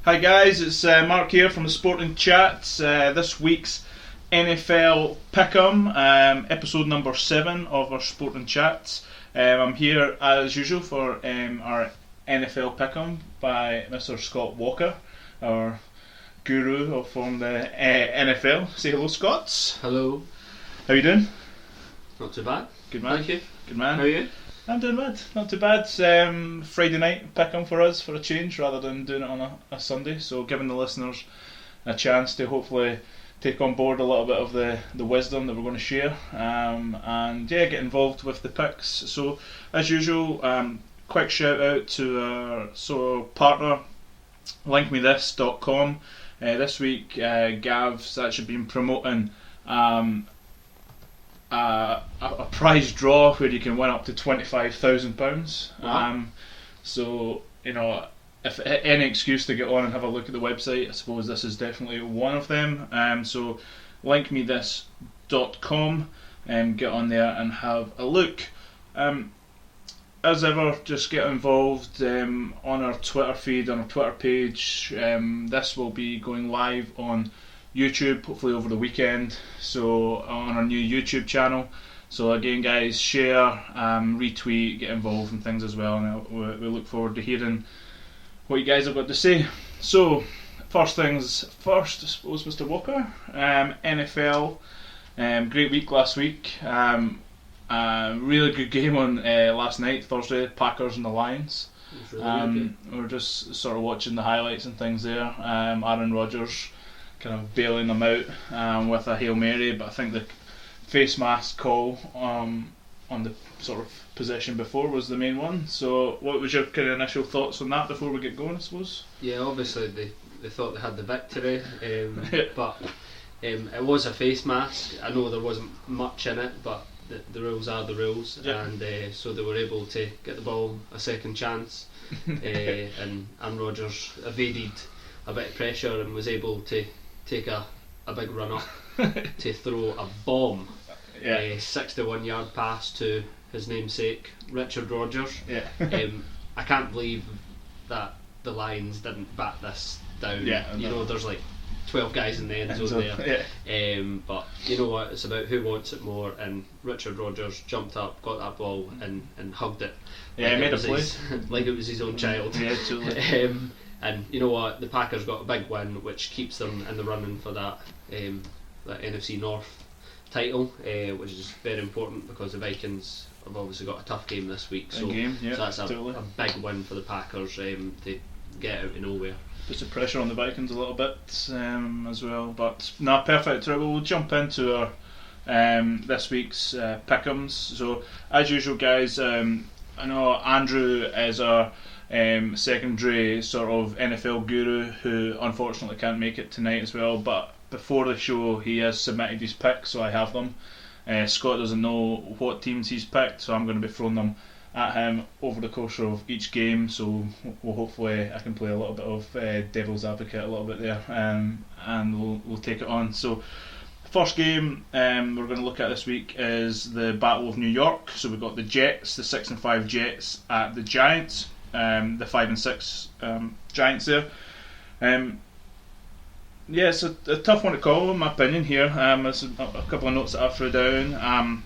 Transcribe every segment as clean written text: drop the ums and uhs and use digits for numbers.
Hi guys, it's Mark here from the Sporting Chats. This week's NFL Pickem, episode number 7 of our Sporting Chats. I'm here as usual for our NFL Pickem by Mr. Scott Walker, our guru from the NFL. Say hello, Scott. Hello. How you doing? Not too bad. Good man. Thank you. Good man. How are you? I'm doing bad, not too bad. Friday night Pickem for us for a change rather than doing it on a Sunday, so giving the listeners a chance to hopefully take on board a little bit of the wisdom that we're going to share, and get involved with the picks. So as usual, quick shout out to our partner linkmethis.com. This week Gav's actually been promoting a prize draw where you can win up to £25,000. Wow. So, if any excuse to get on and have a look at the website, I suppose this is definitely one of them. So linkmethis.com, get on there and have a look. As ever, just get involved on our Twitter feed, on our Twitter page. This will be going live on YouTube, hopefully over the weekend, so on our new YouTube channel. So again guys, share, retweet, get involved in things as well, and we look forward to hearing what you guys have got to say. So first things first, I suppose, Mr. Walker, NFL, great week last week, really good game on last night, Thursday, Packers and the Lions. Really we were just sort of watching the highlights and things there. Aaron Rodgers kind of bailing them out with a Hail Mary, but I think the face mask call on the sort of possession before was the main one. So what was your kind of initial thoughts on that before we get going, I suppose? Yeah, obviously they thought they had the victory, but it was a face mask. I know there wasn't much in it, but the rules are the rules, and so they were able to get the ball a second chance, and Rodgers evaded a bit of pressure and was able to take a big run up to throw a bomb, 61-yard pass to his namesake Richard Rodgers. I can't believe that the Lions didn't bat this down. There's like 12 guys in the end zone there. But you know what, it's about who wants it more, and Richard Rodgers jumped up, got that ball and hugged it. He made a play. Like it was his own child. Yeah, totally. And you know what, the Packers got a big win, which keeps them in the running for that NFC North title, which is very important because the Vikings have obviously got a tough game this week. So that's a big win for the Packers to get out of nowhere. Puts the pressure on the Vikings a little bit as well, but no, perfect. Right, we'll jump into our this week's Pickems. So as usual, guys, I know Andrew is our secondary sort of NFL guru who unfortunately can't make it tonight as well, but before the show he has submitted his picks, so I have them. Scott doesn't know what teams he's picked, so I'm going to be throwing them at him over the course of each game, so hopefully I can play a little bit of devil's advocate a little bit there, and we'll take it on. So first game we're going to look at this week is the Battle of New York. So we've got the Jets, the 6-5 Jets at the Giants, the 5-6 Giants there. It's a tough one to call in my opinion here. There's a couple of notes that I threw down.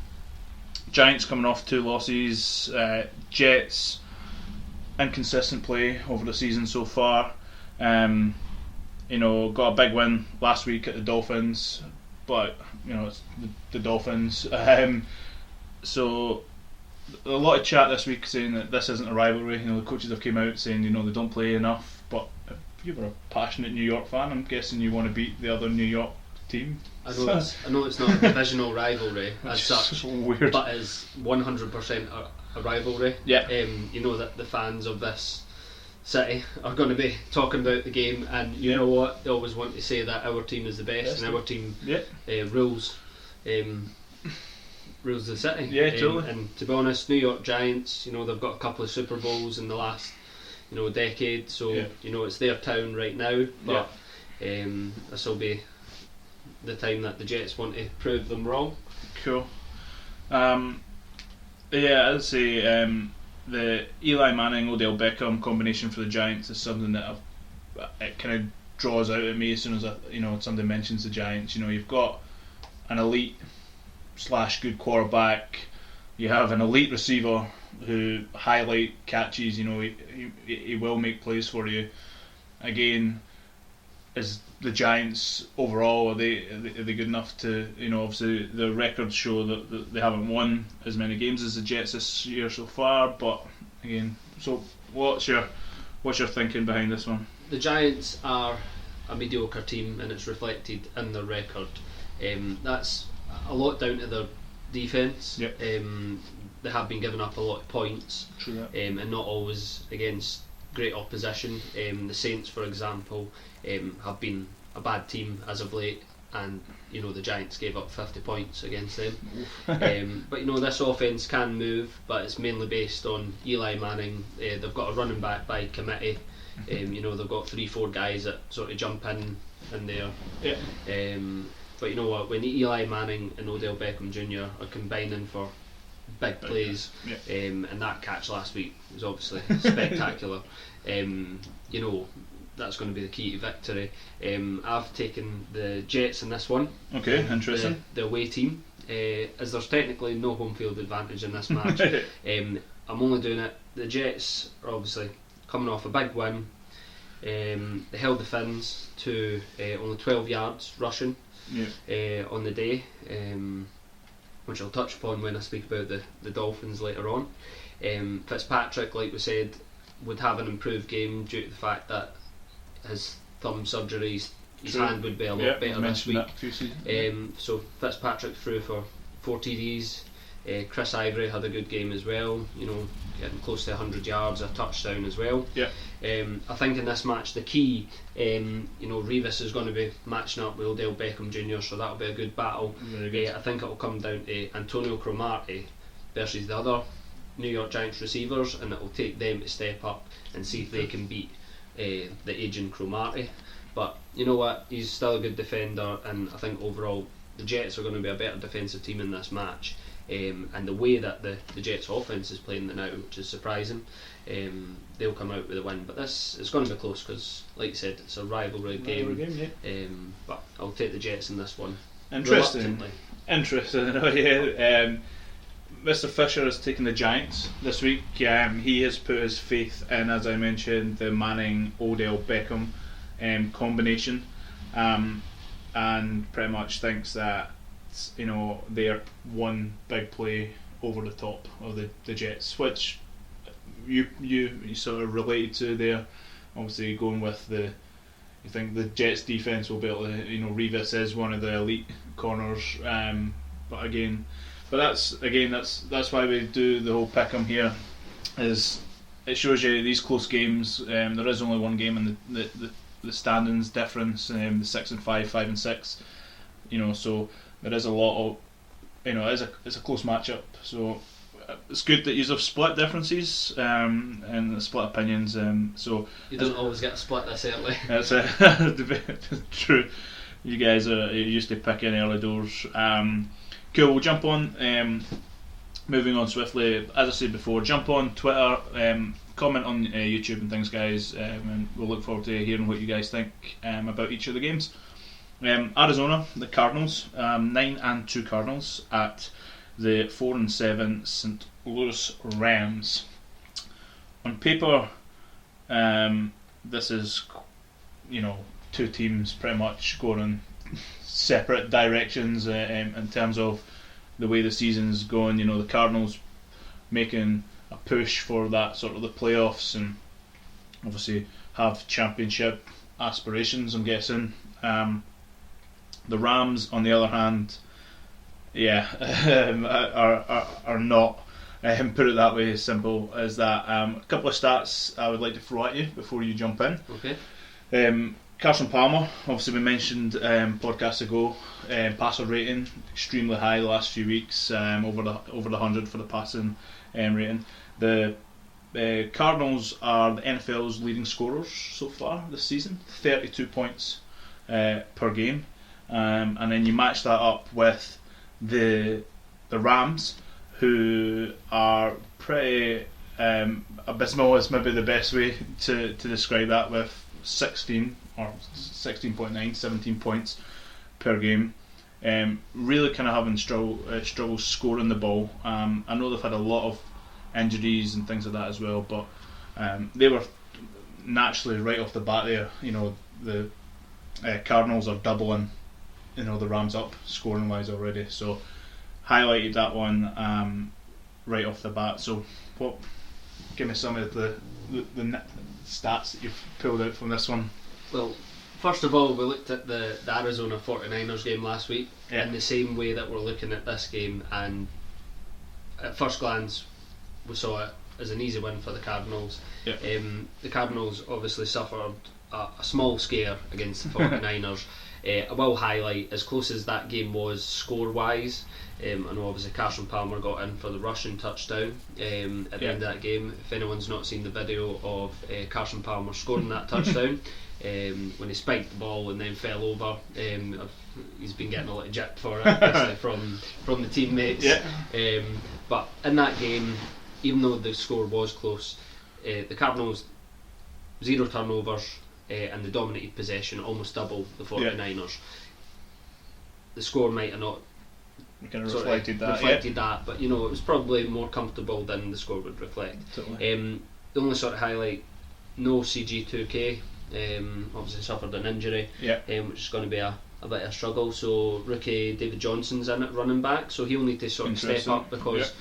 Giants coming off 2 losses, Jets inconsistent play over the season so far. Got a big win last week at the Dolphins, but it's the Dolphins. So a lot of chat this week saying that this isn't a rivalry. The coaches have came out saying they don't play enough. But if you were a passionate New York fan, I'm guessing you want to beat the other New York team. I know it's not a divisional rivalry as such, weird. But is 100% a rivalry. That the fans of this city are going to be talking about the game, and you know what, they always want to say that our team is the best and our team rules the city. Totally. And to be honest, New York Giants, they've got a couple of Super Bowls in the last decade, so it's their town right now, but this will be the time that the Jets want to prove them wrong. Cool. I'd say the Eli Manning, Odell Beckham combination for the Giants is something that I've it kind of draws out at me as soon as somebody mentions the Giants. You've got an elite / good quarterback. You have an elite receiver who highlight catches. He will make plays for you. Again, is the Giants overall, are they good enough to, obviously the records show that they haven't won as many games as the Jets this year so far, but again, so what's your thinking behind this one? The Giants are a mediocre team, and it's reflected in their record. That's a lot down to their defence. Yep. They have been giving up a lot of points. True. And not always against great opposition. The Saints, for example, have been a bad team as of late, and the Giants gave up 50 points against them. But this offence can move, but it's mainly based on Eli Manning. They've got a running back by committee. They've got 3-4 guys that sort of jump in there. Yeah. But you know what? When Eli Manning and Odell Beckham Jr. are combining for big plays, and that catch last week was obviously spectacular. That's going to be the key to victory. I've taken the Jets in this one. Okay, interesting. The away team, as there's technically no home field advantage in this match. I'm only doing it. The Jets are obviously coming off a big win. They held the Finns to only 12 yards rushing on the day, which I'll touch upon when I speak about the Dolphins later on. Fitzpatrick, like we said, would have an improved game due to the fact that his thumb surgery, his hand would be a lot better this week. So Fitzpatrick threw for 4 TDs. Chris Ivory had a good game as well, getting close to 100 yards, a touchdown as well. I think in this match the key, Revis is going to be matching up with Odell Beckham Jr., so that'll be a good battle. I think it'll come down to Antonio Cromartie versus the other New York Giants receivers, and it'll take them to step up and see if they can beat the aging Cromartie. But you know what, he's still a good defender, and I think overall the Jets are going to be a better defensive team in this match. And the way that the Jets offense is playing now, which is surprising, they'll come out with a win. But it's going to be close because, like you said, it's a rivalry game. But I'll take the Jets in this one. Interesting. Mr. Fisher has taken the Giants this week. He has put his faith in, as I mentioned, the Manning-Odell Beckham combination, and pretty much thinks that they're one big play over the top of the Jets, which you sort of related to there. Obviously, going with you think the Jets defense will be able to, Revis is one of the elite corners, but that's why we do the whole pick 'em here. Is it shows you these close games. There is only one game in the standings difference. The 6 and 5, 5 and 6. So there is a lot of, it's a close matchup. So it's good that you have split differences and split opinions. So you don't always get a split this early. That's true. You guys are used to picking early doors. Cool. We'll jump on. Moving on swiftly, as I said before, jump on Twitter, comment on YouTube and things, guys, and we'll look forward to hearing what you guys think about each of the games. Arizona, the Cardinals, 9-2 Cardinals at the 4-7 St. Louis Rams. On paper, this is, two teams pretty much going in separate directions in terms of the way the season's going. The Cardinals making a push for that sort of the playoffs and obviously have championship aspirations, I'm guessing. The Rams, on the other hand, are not. Put it that way, as simple as that. A couple of stats I would like to throw at you before you jump in. Okay. Carson Palmer, obviously we mentioned podcasts ago, passer rating extremely high the last few weeks, over the 100 for the passing rating. The Cardinals are the NFL's leading scorers so far this season, 32 points per game, and then you match that up with the Rams, who are pretty abysmal, is maybe the best way to describe that, with 16 or 16.9, 17 points per game. Really kind of having struggles scoring the ball. I know they've had a lot of injuries and things like that as well, but they were naturally right off the bat there. The Cardinals are doubling, the Rams up scoring wise already. So highlighted that one right off the bat. So give me some of the stats that you've pulled out from this one. Well, first of all, we looked at the Arizona 49ers game last week in the same way that we're looking at this game, and at first glance we saw it as an easy win for the Cardinals. The Cardinals obviously suffered a small scare against the 49ers. I will highlight, as close as that game was score-wise, I know obviously Carson Palmer got in for the rushing touchdown at the end of that game. If anyone's not seen the video of Carson Palmer scoring that touchdown, when he spiked the ball and then fell over, he's been getting a lot of jip for it from the teammates. But in that game, even though the score was close, the Cardinals 0 turnovers and the dominated possession, almost double the 49ers. The score might have not kind of reflected that, but it was probably more comfortable than the score would reflect. Totally. The only sort of highlight, no CG2K, obviously suffered an injury, which is going to be a bit of a struggle. So rookie David Johnson's in at running back, so he'll need to sort of step up because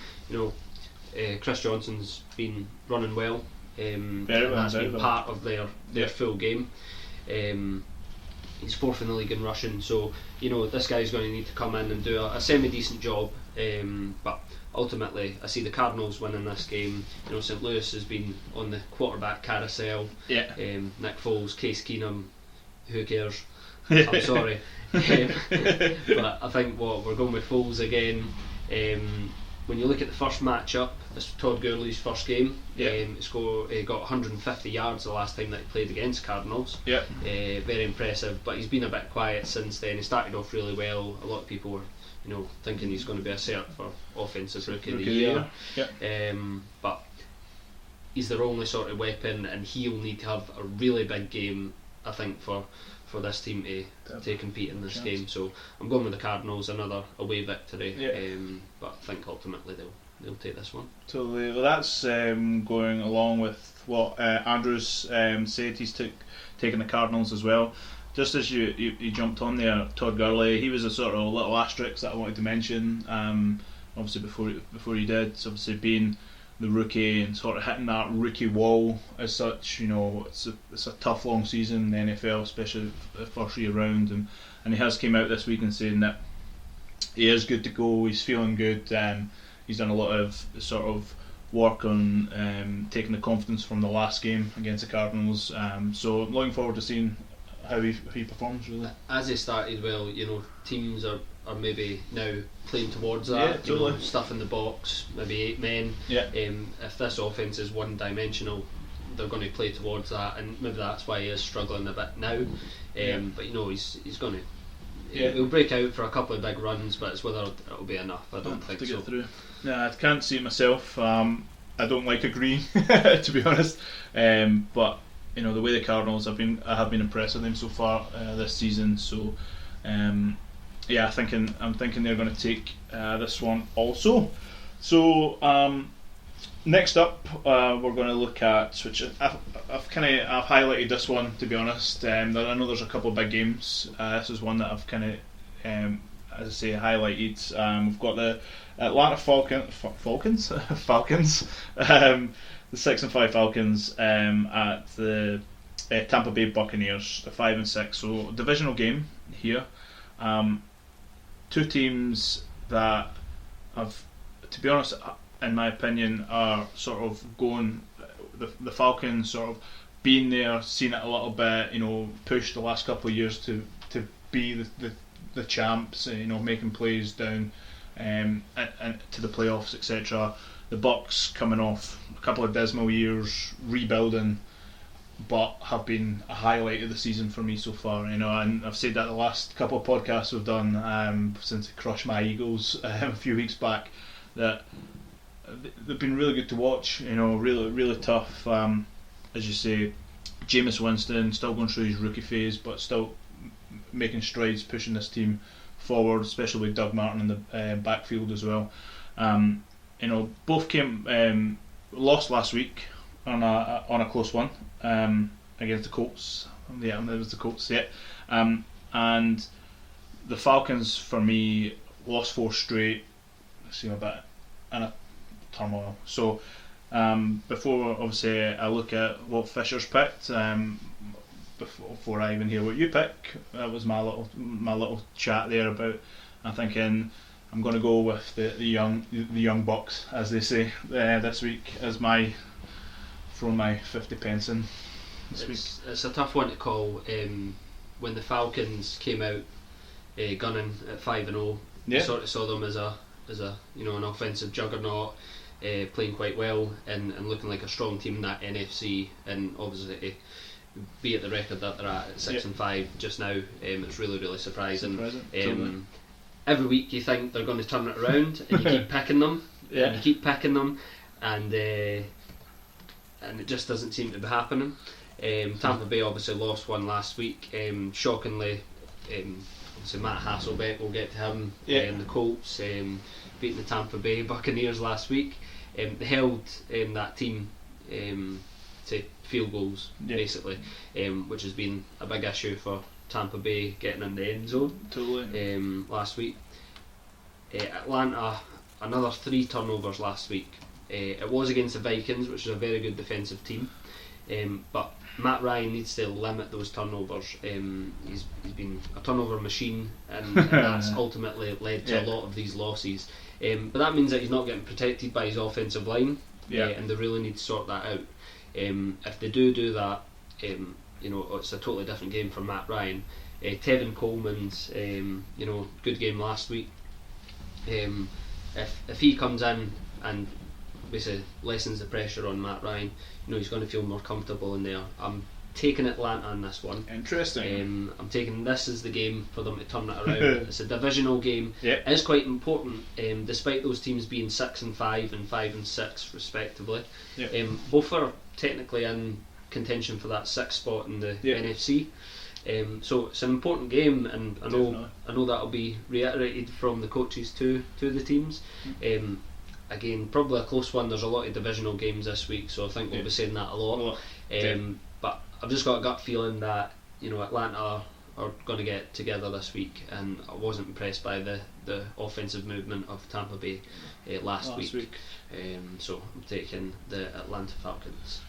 Chris Johnson's been running well. That's been part of their full game. He's fourth in the league in rushing, so this guy's going to need to come in and do a semi-decent job. But ultimately, I see the Cardinals winning this game. St. Louis has been on the quarterback carousel. Nick Foles, Case Keenum, who cares? I'm sorry, but I think we're going with Foles again. When you look at the first matchup, it's Todd Gurley's first game. He got 150 yards the last time that he played against Cardinals. Very impressive, but he's been a bit quiet since then. He started off really well. A lot of people were thinking he's going to be a cert for offensive rookie of the year. But he's their only sort of weapon, and he'll need to have a really big game, I think, for this team to compete in this game. So I'm going with the Cardinals, another away victory, but I think ultimately they'll take this one. Totally. Well, that's going along with what Andrews said. He's taking the Cardinals as well. Just as you jumped on there, Todd Gurley, he was a sort of little asterisk that I wanted to mention. Obviously before he did, obviously being the rookie and sort of hitting that rookie wall as such. It's a tough long season in the NFL, especially the first year round, and he has came out this week and saying that he is good to go, he's feeling good. He's done a lot of sort of work on taking the confidence from the last game against the Cardinals, so I'm looking forward to seeing how he performs, really. As he started well, teams are maybe now playing towards that. Totally. Stuff in the box, maybe 8 men. If this offense is one dimensional, they're going to play towards that, and maybe that's why he is struggling a bit now. But he's going to. He'll break out for a couple of big runs, but it's whether it'll be enough. I don't think to so. Get through. I can't see it myself. I don't like agreeing, to be honest. But the way the Cardinals I have been impressed with them so far this season. So I'm thinking they're going to take this one also. So next up, we're going to look at, which I've highlighted this one, to be honest. I know there's a couple of big games. This is one that I've kind of, as I say, highlighted. We've got the Atlanta Falcons, the 6-5 Falcons at the Tampa Bay Buccaneers, the 5-6. So divisional game here. Two teams that have, to be honest, in my opinion, are sort of going. The Falcons sort of being there, seen it a little bit, pushed the last couple of years to be the champs, making plays down and to the playoffs, etc. The Bucs coming off a couple of dismal years, rebuilding, but have been a highlight of the season for me so far. And I've said that the last couple of podcasts we've done since I crushed my Eagles a few weeks back, that they've been really good to watch. Really, really tough. As you say, Jameis Winston still going through his rookie phase, but still making strides, pushing this team forward, especially with Doug Martin in the backfield as well. Both came lost last week on a close one against the Colts. Yeah, it was the Colts. Yeah, and the Falcons for me lost 4 straight. Seem a bit in a turmoil. So before obviously I look at what Fisher's picked, before I even hear what you pick, that was my little chat there about. I'm thinking I'm going to go with the young bucks, as they say, this week as my throwing my 50 pence in this week. It's a tough one to call. When the Falcons came out gunning at 5-0, you sort of saw them as a an offensive juggernaut, playing quite well and looking like a strong team in that NFC, and obviously be at the record that they're at 6-5 just now, it's really surprising. Totally. Every week you think they're going to turn it around, and you keep picking them, and you keep picking them, and it just doesn't seem to be happening. Tampa Bay obviously lost one last week. Shockingly, obviously Matt Hasselbeck, we'll get to him. The Colts beating the Tampa Bay Buccaneers last week. They held that team to field goals basically, which has been a big issue for Tampa Bay getting in the end zone. Totally. Last week, Atlanta, another 3 turnovers last week. It was against the Vikings, which is a very good defensive team, but Matt Ryan needs to limit those turnovers. He's been a turnover machine, and that's ultimately led to a lot of these losses. But that means that he's not getting protected by his offensive line, and they really need to sort that out. If they do that, it's a totally different game for Matt Ryan. Tevin Coleman's good game last week. If he comes in and basically lessens the pressure on Matt Ryan, he's going to feel more comfortable in there. I'm taking Atlanta in this one. Interesting. I'm taking this as the game for them to turn it around. It's a divisional game. It is quite important, despite those teams being 6-5 and 5-6 respectively. Both are technically in contention for that 6th spot in the NFC. So it's an important game, and I know that'll be reiterated from the coaches to the teams. Again, probably a close one. There's a lot of divisional games this week, so I think we'll be saying that a lot. But I've just got a gut feeling that Atlanta are going to get together this week, and I wasn't impressed by the offensive movement of Tampa Bay last week. So I'm taking the Atlanta Falcons.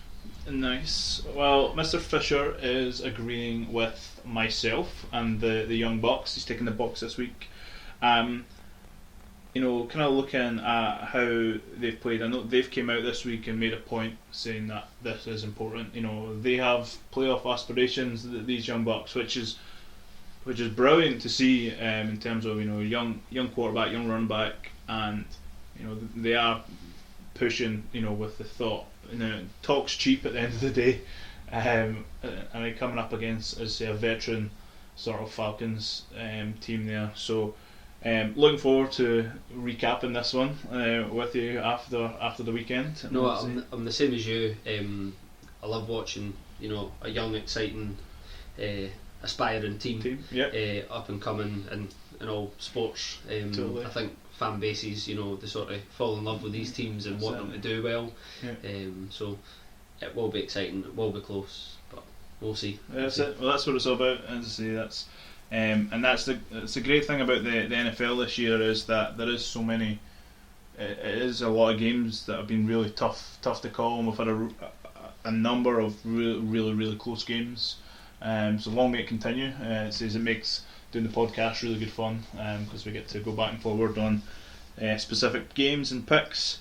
Nice. Well, Mr. Fisher is agreeing with myself and the young Bucks. He's taking the Bucks this week. Kind of looking at how they've played. I know they've came out this week and made a point saying that this is important. They have playoff aspirations, these young Bucks, which is brilliant to see in terms of young quarterback, young running back, and they are pushing with the thought. Talk's cheap at the end of the day, and they're coming up against, as I say, a veteran sort of Falcons team there. So looking forward to recapping this one with you after the weekend. No, I'm the same as you. I love watching a young, exciting, aspiring team. Up and coming in all sports. Totally. I think fan bases, they sort of fall in love with these teams and want them to do well. So it will be exciting, it will be close, but we'll see. That's it. Well, that's what it's all about. As I say, that's and that's the great thing about the NFL this year is that there is so many. It is a lot of games that have been really tough to call, and we've had a number of really close games. So long may it continue. It says it makes doing the podcast really good fun because we get to go back and forward on specific games and picks.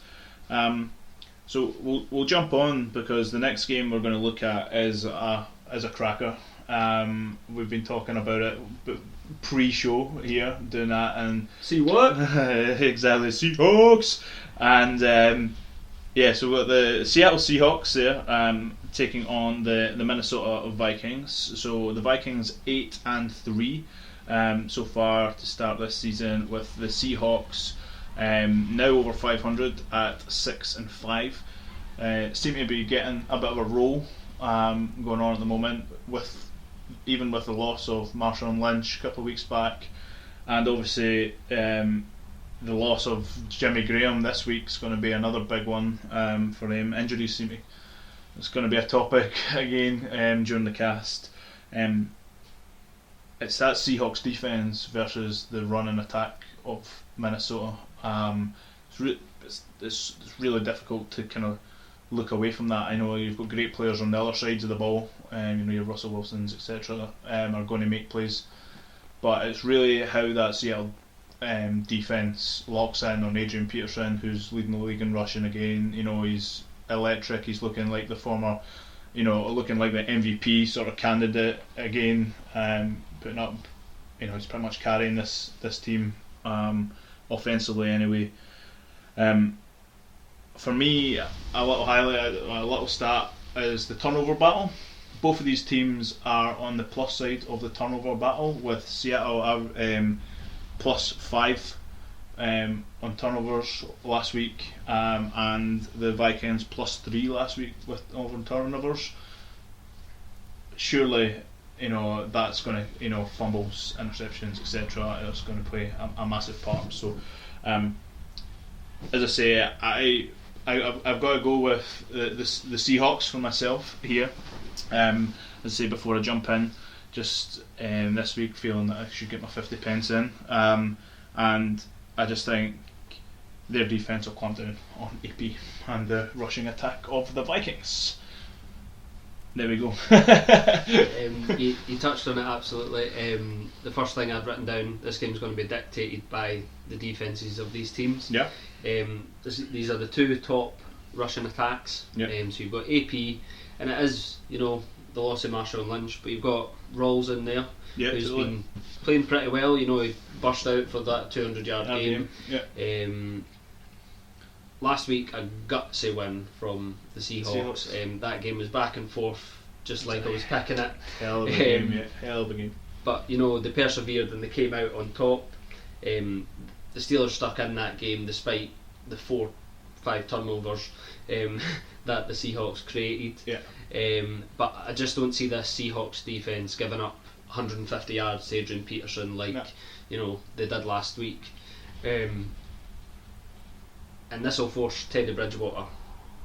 So we'll jump on because the next game we're going to look at is a cracker. We've been talking about it pre-show here, doing that, and see what exactly Seahawks, and so we've got the Seattle Seahawks there taking on the Minnesota Vikings. So the Vikings 8-3 so far to start this season, with the Seahawks now over 500 at 6-5. Seem to be getting a bit of a roll going on at the moment, even with the loss of Marshall and Lynch a couple of weeks back, and obviously the loss of Jimmy Graham this week's going to be another big one for him. Injuries seem to, it's going to be a topic again during the cast. It's that Seahawks defense versus the run and attack of Minnesota. It's really difficult to kind of look away from that. I know you've got great players on the other sides of the ball, your Russell Wilsons, etc., are going to make plays, but it's really how that Seattle defense locks in on Adrian Peterson, who's leading the league in rushing again. He's electric. He's looking like the former, looking like the MVP sort of candidate again. Putting up, he's pretty much carrying this team offensively anyway. For me, a little stat is the turnover battle. Both of these teams are on the plus side of the turnover battle, with Seattle +5 on turnovers last week, and the Vikings +3 last week with over turnovers. Surely, that's going to, fumbles, interceptions, etc. It's going to play a massive part. So, as I say, I've got to go with the Seahawks for myself here. As I say before I jump in, just this week feeling that I should get my 50 pence in, and I just think their defence will clamp down on AP and the rushing attack of the Vikings. There we go. You touched on it absolutely. The first thing I've written down, this game's going to be dictated by the defences of these teams. Yeah. These are the two top rushing attacks. Yeah. So you've got AP, and it is, the loss of Marshall and Lynch, but you've got Rawls in there, who's been playing pretty well. He burst out for that 200-yard game. Yeah. Last week, a gutsy win from the Seahawks. That game was back and forth, just like I was picking it. Hell of a game, yeah. Hell of a game. But they persevered and they came out on top. The Steelers stuck in that game despite the 4-5 turnovers that the Seahawks created. Yeah. But I just don't see this Seahawks defence giving up 150 yards to Adrian Peterson like they did last week. And this will force Teddy Bridgewater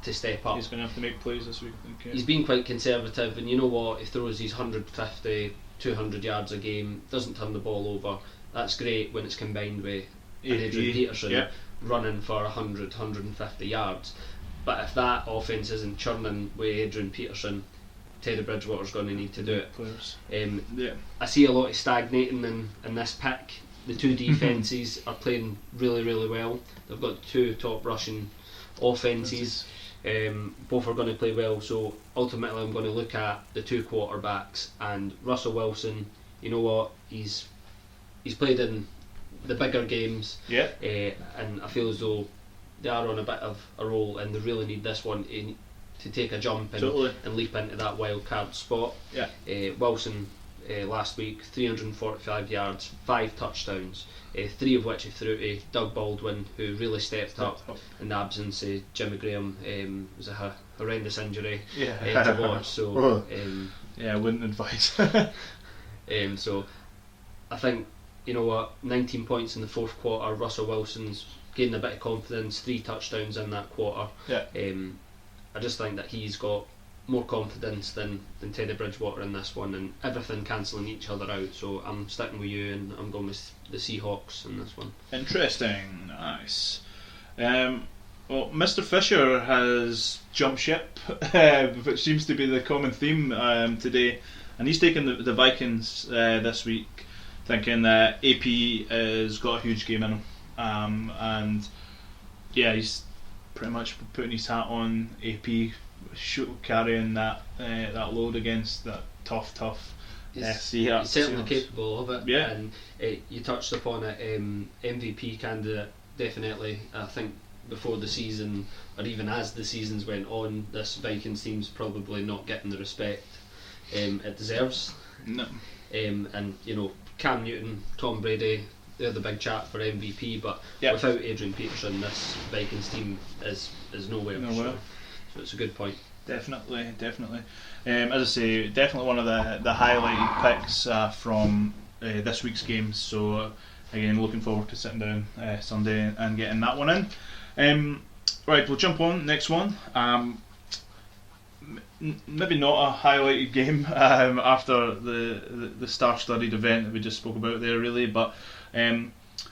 to step up. He's going to have to make plays this week, I think. Yeah. He's been quite conservative, and you know what? He throws these 150, 200 yards a game, doesn't turn the ball over. That's great when it's combined with Adrian Peterson running for 100, 150 yards. But if that offence isn't churning with Adrian Peterson, Teddy Bridgewater's going to need to do it. Players. I see a lot of stagnating in this pick. The two defences are playing really, really well. They've got two top rushing offences. Both are going to play well. So ultimately, I'm going to look at the two quarterbacks, and Russell Wilson. You know what? He's played in the bigger games. Yeah. And I feel as though they are on a bit of a roll, and they really need this one to take a jump and leap into that wild card spot. Yeah. Wilson. Last week, 345 yards, 5 touchdowns, 3 of which he threw to Doug Baldwin, who really stepped up in the absence of Jimmy Graham. It was a horrendous injury to watch, so I wouldn't advise. So I think, 19 points in the fourth quarter. Russell Wilson's gained a bit of confidence, 3 touchdowns in that quarter. I just think that he's got more confidence than Teddy Bridgewater in this one, and everything cancelling each other out. So I'm sticking with you, and I'm going with the Seahawks in this one. Interesting, nice. Well, Mr. Fisher has jumped ship, which seems to be the common theme today, and he's taken the Vikings this week, thinking that AP has got a huge game in him, and he's pretty much putting his hat on AP. Carrying that load against that tough Seahawks. He's certainly capable of it. Yeah. And you touched upon it, MVP candidate, definitely. I think before the season, or even as the seasons went on, this Vikings team's probably not getting the respect it deserves. No. And Cam Newton, Tom Brady, they're the big chat for MVP, but without Adrian Peterson, this Vikings team is nowhere. So it's a good point. Definitely. As I say, definitely one of the highlighted picks from this week's games. So again, looking forward to sitting down Sunday and getting that one in. Right, we'll jump on next one. Maybe not a highlighted game after the star-studded event that we just spoke about there, really, but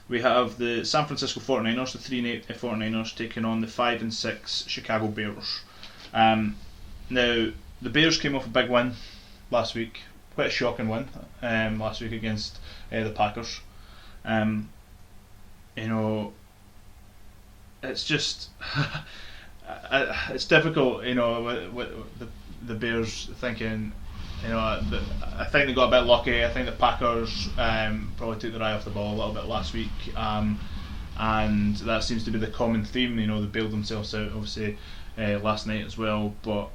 we have the San Francisco 49ers, the 3-8 49ers, taking on the 5-6 Chicago Bears. Now, the Bears came off a big win last week, quite a shocking win last week against the Packers. It's just it's difficult, with the Bears thinking, I think they got a bit lucky. I think the Packers probably took their eye off the ball a little bit last week, and that seems to be the common theme. They bailed themselves out, obviously, last night as well, but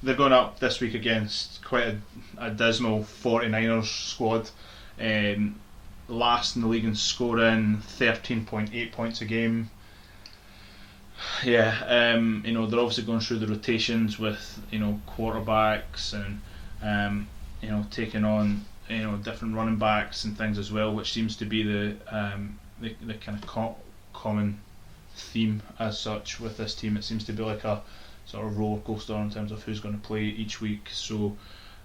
they're going up this week against quite a dismal 49ers squad. Last in the league in scoring, 13.8 points a game. Yeah, they're obviously going through the rotations with quarterbacks and taking on different running backs and things as well, which seems to be the kind of common theme as such with this team. It seems to be like a sort of roller coaster in terms of who's going to play each week. So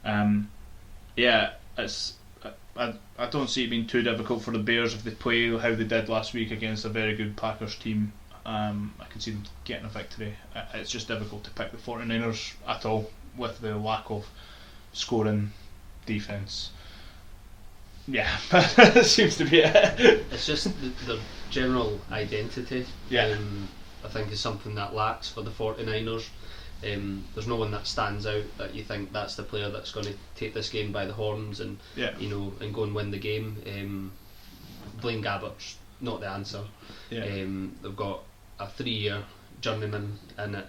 I don't see it being too difficult for the Bears if they play how they did last week against a very good Packers team. I can see them getting a victory. It's just difficult to pick the 49ers at all with the lack of scoring defence. Yeah, that seems to be it. It's just the general identity. Yeah. I think is something that lacks for the 49ers. There's no one that stands out that you think that's the player that's going to take this game by the horns and and go and win the game. Blaine Gabbert's not the answer. Yeah. They've got a 3-year journeyman in it,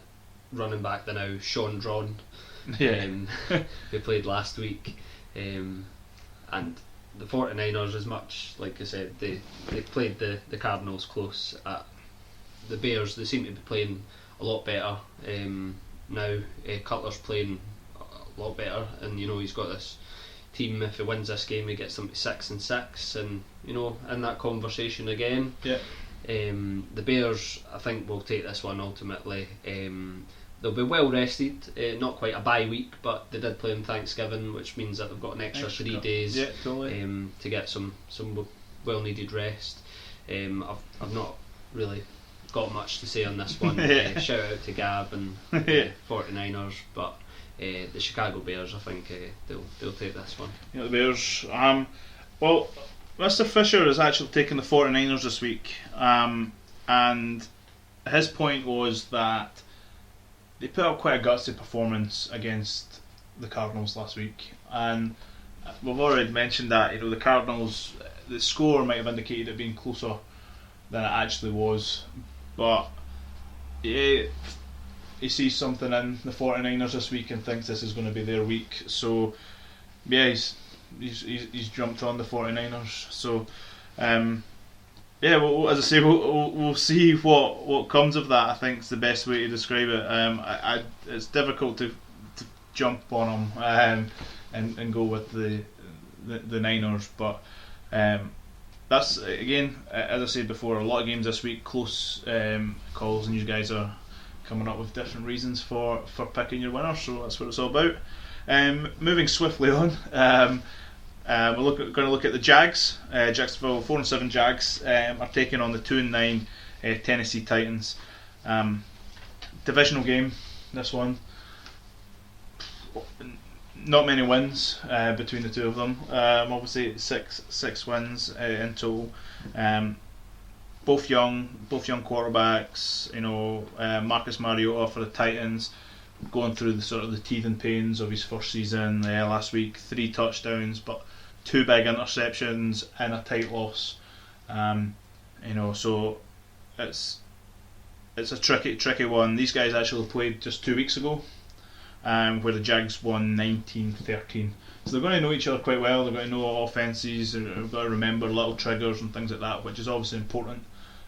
running back the now Sean Drawn, who played last week, and the 49ers, as much like I said, they played the Cardinals close. The Bears, they seem to be playing a lot better now. Cutler's playing a lot better, and he's got this team. If he wins this game, he gets them to 6-6, and in that conversation again. Yeah. The Bears, I think, will take this one ultimately. They'll be well rested. Not quite a bye week, but they did play on Thanksgiving, which means that they've got an extra 3 days to get some well needed rest. I've not really got much to say on this one. Shout out to Gab and 49ers, but the Chicago Bears, I think they'll take this one. The Bears. Well, Mr. Fisher has actually taken the 49ers this week, and his point was that they put up quite a gutsy performance against the Cardinals last week, and we've already mentioned that the Cardinals, the score might have indicated it being closer than it actually was, but he sees something in the 49ers this week and thinks this is going to be their week. So yeah, he's jumped on the 49ers. So well, as I say, we'll see what comes of that. I think it's the best way to describe it. It's difficult to jump on them and go with the Niners, but that's, again, as I said before, a lot of games this week, close calls, and you guys are coming up with different reasons for picking your winner, so that's what it's all about. Moving swiftly on, we're going to look at the Jags. Jacksonville 4-7 Jags are taking on the 2-9 Tennessee Titans. Divisional game, this one. Not many wins between the two of them. Obviously, six wins in total. Both young quarterbacks. Marcus Mariota for the Titans, going through the teething pains of his first season last week. 3 touchdowns, but 2 big interceptions and a tight loss. So it's a tricky one. These guys actually played just 2 weeks ago, where the Jags won 19-13. So they're going to know each other quite well. They're going to know offences. They've got to remember little triggers and things like that, which is obviously important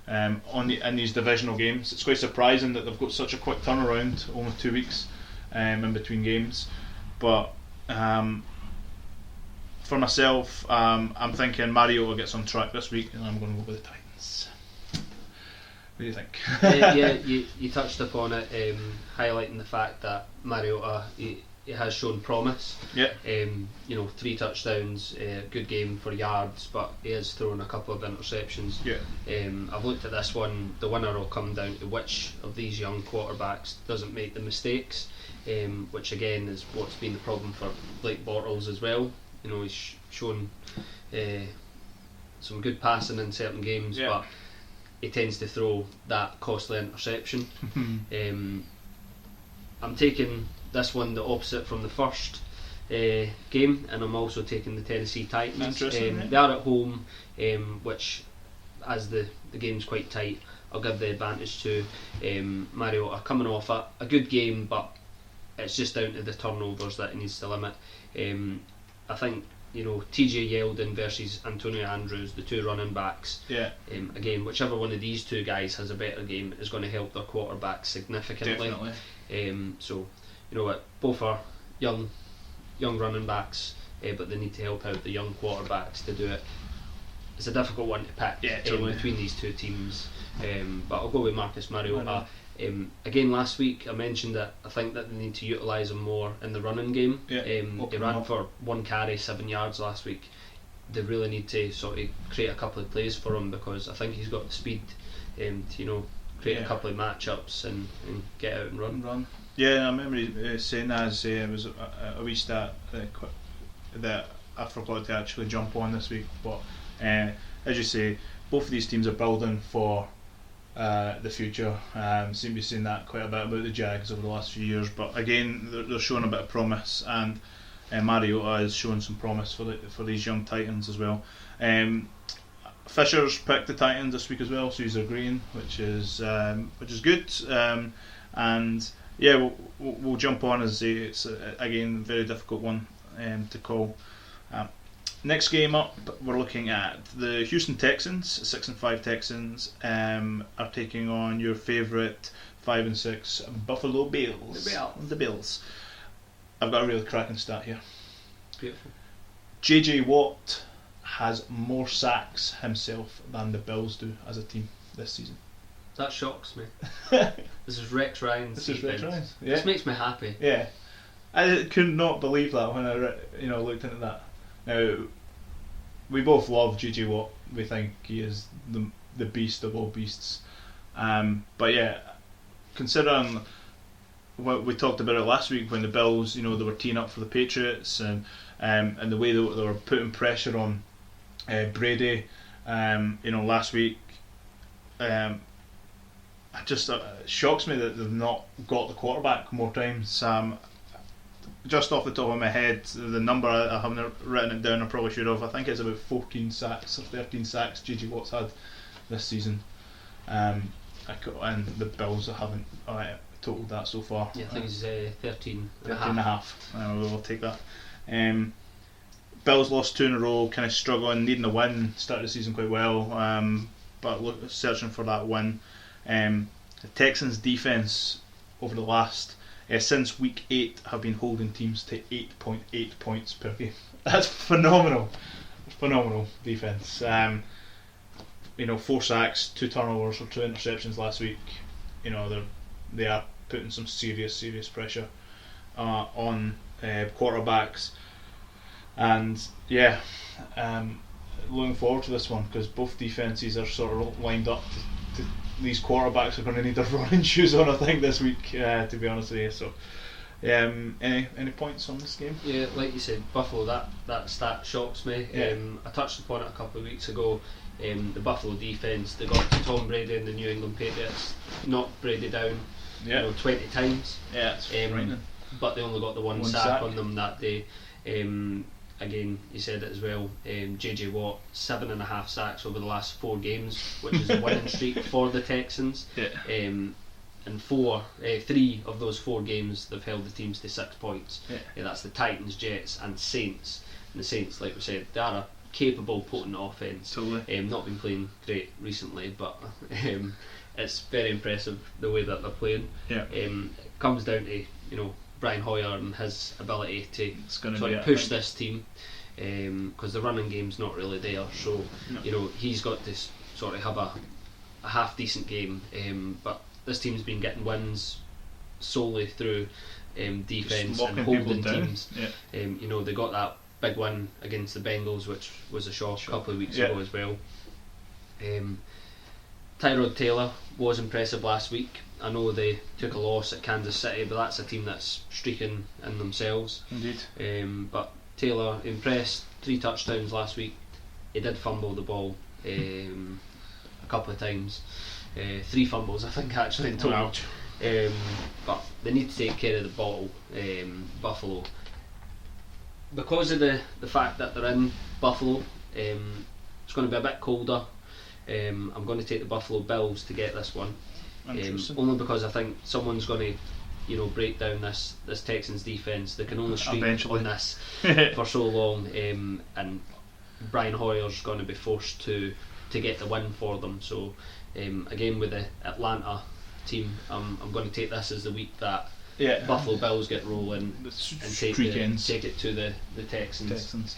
in these divisional games. It's quite surprising that they've got such a quick turnaround, only 2 weeks in between games. But for myself, I'm thinking Mariota gets on track this week, and I'm going to go with the Titans. What do you think? Yeah, you touched upon it, highlighting the fact that Mariota he has shown promise. Yeah. 3 touchdowns, good game for yards, but he has thrown a couple of interceptions. Yeah. I've looked at this one. The winner will come down to which of these young quarterbacks doesn't make the mistakes, which again is what's been the problem for Blake Bortles as well. He's shown some good passing in certain games, but he tends to throw that costly interception. I'm taking this one the opposite from the first game, and I'm also taking the Tennessee Titans. They are at home, which, as the game's quite tight, I'll give the advantage to Mariota coming off a good game, but it's just down to the turnovers that he needs to limit. I think TJ Yeldon versus Antonio Andrews, the 2 running backs. Yeah. Again, whichever one of these 2 guys has a better game is going to help their quarterback significantly. Definitely. So both are young running backs, but they need to help out the young quarterbacks to do it. It's a difficult one to pick between these 2 teams, but I'll go with Marcus Mariota. Again, last week I mentioned that I think that they need to utilise him more in the running game. He ran for 1 carry, 7 yards last week. They really need to sort of create a couple of plays for him, because I think he's got the speed to create a couple of matchups and get out and run. Yeah, I remember saying that as it was a wee stat that I forgot to actually jump on this week. But as you say, both of these teams are building for the future. Seem to be seeing that quite a bit about the Jags over the last few years. But again, they're showing a bit of promise, and Mariota is showing some promise for these young Titans as well. Fisher's picked the Titans this week as well, so he's agreeing, which is good. And yeah, we'll jump on as it's again a very difficult one to call. Next game up, we're looking at the Houston Texans. 6-5 Texans are taking on your favourite 5-6 Buffalo Bills. The Bills. I've got a really cracking stat here. Beautiful. JJ Watt has more sacks himself than the Bills do as a team this season. That shocks me. This is Rex Ryan's defense. Yeah. This makes me happy. Yeah, I could not believe that when I looked into that. Now, we both love JJ Watt. We think he is the beast of all beasts. But yeah, considering what we talked about it last week when the Bills, they were teeing up for the Patriots, and the way they were putting pressure on Brady, last week. It just shocks me that they've not got the quarterback more times. Just off the top of my head, the number I haven't written it down. I probably should have. I think it's about 14 sacks or 13 sacks JJ Watt's had this season, and the Bills haven't totaled that so far. Yeah, I think it's 13 and a half. We'll take that. Bills lost 2 in a row, kind of struggling, needing a win. Started the season quite well, but searching for that win. The Texans' defence over the last since week 8 have been holding teams to 8.8 points per game. That's phenomenal defence. 4 sacks, 2 turnovers or 2 interceptions last week. They are putting some serious pressure on quarterbacks, and yeah, looking forward to this one because both defences are sort of lined up to these quarterbacks are going to need their running shoes on, I think, this week, to be honest with you. So, any points on this game? Yeah, like you said, Buffalo, that stat shocks me. Yeah. I touched upon it a couple of weeks ago. The Buffalo defence, they got Tom Brady and the New England Patriots, knocked Brady down 20 times. Yeah, it's frightening. But they only got the one sack on them that day. Again, you said it as well, JJ Watt, 7.5 sacks over the last 4 games, which is a winning streak for the Texans. Yeah. And 3 of those 4 games they've held the teams to 6 points. Yeah. That's the Titans, Jets and Saints. And the Saints, like we said, they are a capable potent offence. Totally. Not been playing great recently, but it's very impressive the way that they're playing. Yeah. It comes down to Brian Hoyer and his ability to sort of push this team, because the running game's not really there. So he's got to sort of have a half decent game. But this team's been getting wins solely through defence and holding teams. Yeah. They got that big win against the Bengals, which was a shock a couple of weeks ago as well. Tyrod Taylor was impressive last week. I know they took a loss at Kansas City, but that's a team that's streaking in themselves. Indeed. But Taylor impressed, 3 touchdowns last week. He did fumble the ball a couple of times. 3 fumbles, I think, actually, in total. But they need to take care of the ball, Buffalo. Because of the fact that they're in Buffalo, it's going to be a bit colder. I'm going to take the Buffalo Bills to get this one. Only because I think someone's going to break down this Texans defence. They can only streak on this for so long, and Brian Hoyer's going to be forced to get the win for them. So again, with the Atlanta team, I'm going to take this as the week that Buffalo Bills get rolling and take it to the Texans.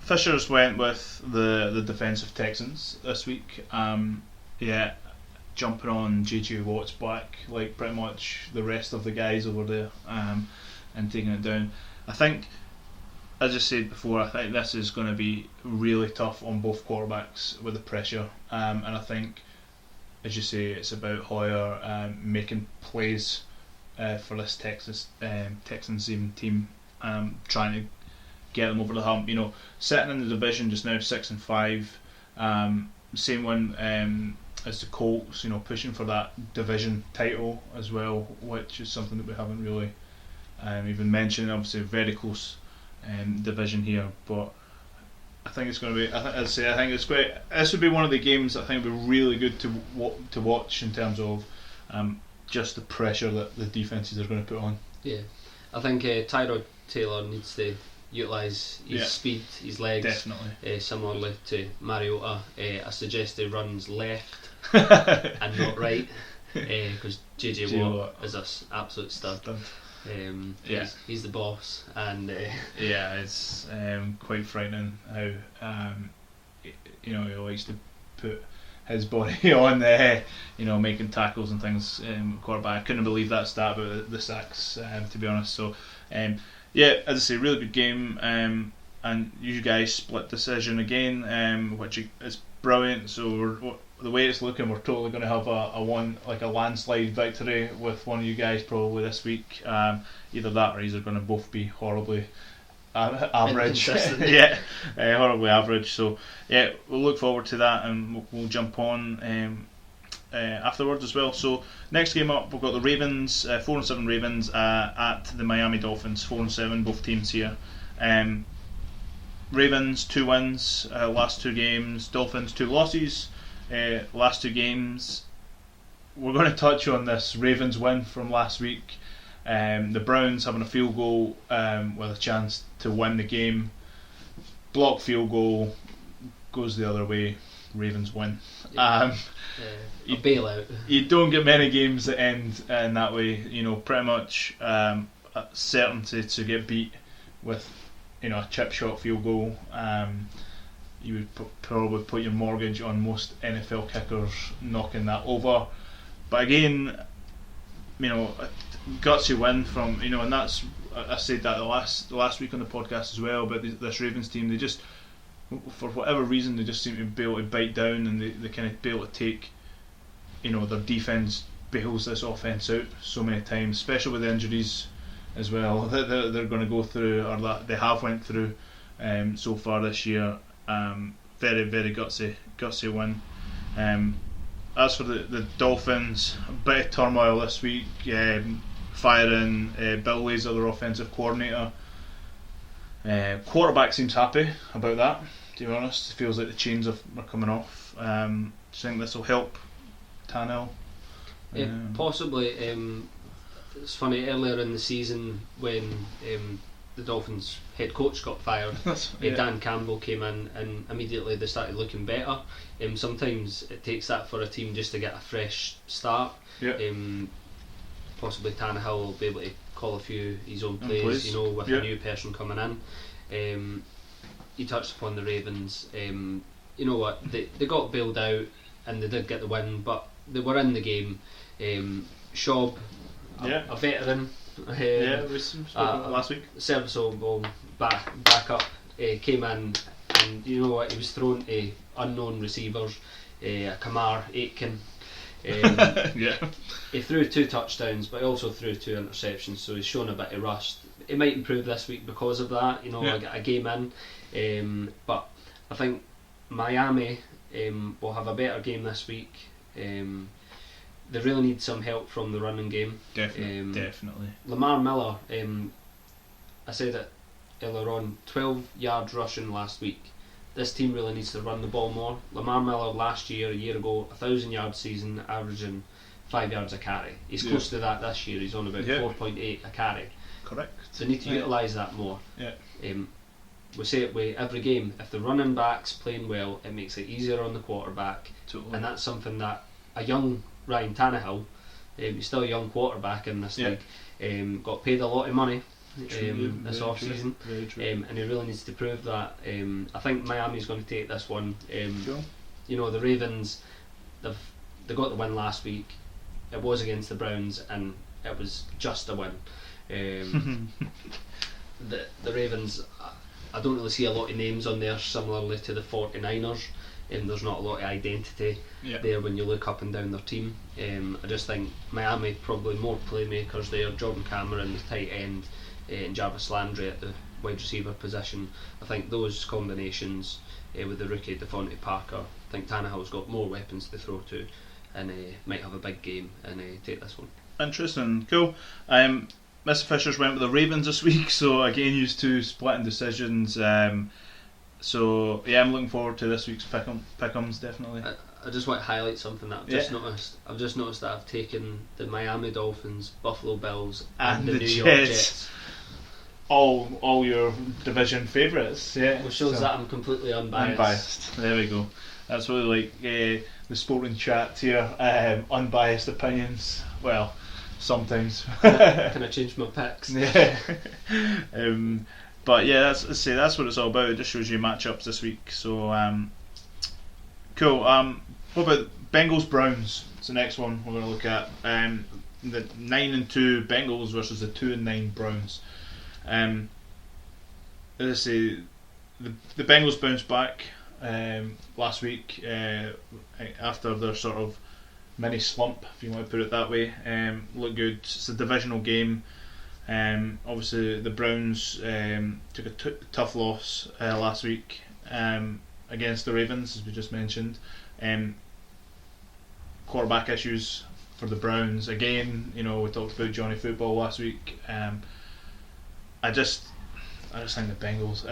Fishers went with the defensive Texans this week. Jumping on JJ Watt's back like pretty much the rest of the guys over there, and taking it down. I think, as I said before, I think this is going to be really tough on both quarterbacks with the pressure, and I think, as you say, it's about Hoyer making plays for this Texans team, trying to get them over the hump. Sitting in the division just now 6-5, same one as the Colts. Pushing for that division title as well, which is something that we haven't really even mentioned. Obviously, a very close division here, but I think it's going to be. I think it's great. This would be one of the games that I think would be really good to watch in terms of just the pressure that the defences are going to put on. Yeah, I think Tyrod Taylor needs to utilise his speed, his legs, definitely. Similarly to Mariota. I suggest he runs left and not right, because JJ Watt is an absolute stud. He's the boss, and it's quite frightening how he likes to put his body on making tackles and things. Quarterback, I couldn't believe that stat about the sacks, to be honest. So as I say, really good game, and you guys split decision again, which is brilliant. So the way it's looking, we're totally going to have a landslide victory with one of you guys probably this week. Either that or he's going to both be horribly average. Horribly average. So we'll look forward to that, and we'll jump on afterwards as well. So next game up, we've got the Ravens, 4-7 Ravens at the Miami Dolphins, 4-7, both teams here. Ravens 2 wins, last 2 games. Dolphins 2 losses, last 2 games. We're going to touch on this Ravens win from last week. The Browns having a field goal with a chance to win the game. Blocked field goal, goes the other way. Ravens win. A bailout. You don't get many games that end in that way. Pretty much a certainty to get beat with a chip shot field goal. You would probably put your mortgage on most NFL kickers knocking that over. But again, gutsy win from and that's, I said that the last week on the podcast as well. But this Ravens team, they just, for whatever reason, they just seem to be able to bite down, and they kind of be able to take, their defense bails this offense out so many times, especially with the injuries as well that they're going to go through, or that they have went through so far this year. Very, very gutsy win. As for the Dolphins, a bit of turmoil this week, firing Bill Lazor, their offensive coordinator. Quarterback seems happy about that, to be honest. It feels like the chains are coming off. Do you think this will help Tannehill? Possibly. It's funny, earlier in the season when the Dolphins head coach got fired. Dan Campbell came in, and immediately they started looking better. Sometimes it takes that for a team just to get a fresh start. Possibly Tannehill will be able to call a few his own plays, with a new person coming in. You touched upon the Ravens. You know what, they got bailed out and they did get the win, but they were in the game. Schaub, a veteran, we spoke about last week. Serviceable back up, came in, and you know what, he was thrown to unknown receivers, Kamar Aitken. He threw 2 touchdowns, but he also threw 2 interceptions, so he's shown a bit of rust. He might improve this week because of that, a game in. But I think Miami will have a better game this week. They really need some help from the running game. Definitely. Lamar Miller, I said it earlier on, 12 yards rushing last week. This team really needs to run the ball more. Lamar Miller a year ago, 1,000-yard season, averaging 5 yards a carry. He's close to that this year. He's on about 4.8 a carry. Correct. So they need to utilise that more. We say it with every game. If the running back's playing well, it makes it easier on the quarterback. Totally. And that's something that a young Ryan Tannehill, he's still a young quarterback in this league, got paid a lot of money this off season, and he really needs to prove that. I think Miami's going to take this one. The Ravens, they got the win last week. It was against the Browns, and it was just a win. The Ravens, I don't really see a lot of names on there similarly to the 49ers. There's not a lot of identity there when you look up and down their team. I just think Miami probably more playmakers there. Jordan Cameron, the tight end, and Jarvis Landry at the wide receiver position. I think those combinations with the rookie Devontae Parker, I think Tannehill's got more weapons to throw to, and might have a big game and take this one. Interesting, cool. Mr. Fishers went with the Ravens this week, so again used to splitting decisions. So I'm looking forward to this week's Pickems definitely. I just want to highlight something that I've just noticed. I've just noticed that I've taken the Miami Dolphins, Buffalo Bills, and the New York Jets. All your division favourites, Which shows that I'm completely unbiased. There we go. That's what we like the sporting chat here. Unbiased opinions. Well, sometimes. Can I change my picks? But that's what it's all about. It just shows you matchups this week. So cool. What about Bengals Browns? It's the next one we're going to look at. The 9-2 Bengals versus the 2-9 Browns. As I say, the Bengals bounced back last week after their sort of mini slump, if you want to put it that way. Looked good. It's a divisional game. Obviously the Browns took a tough loss last week against the Ravens, as we just mentioned. Quarterback issues for the Browns again. We talked about Johnny Football last week. I just think the Bengals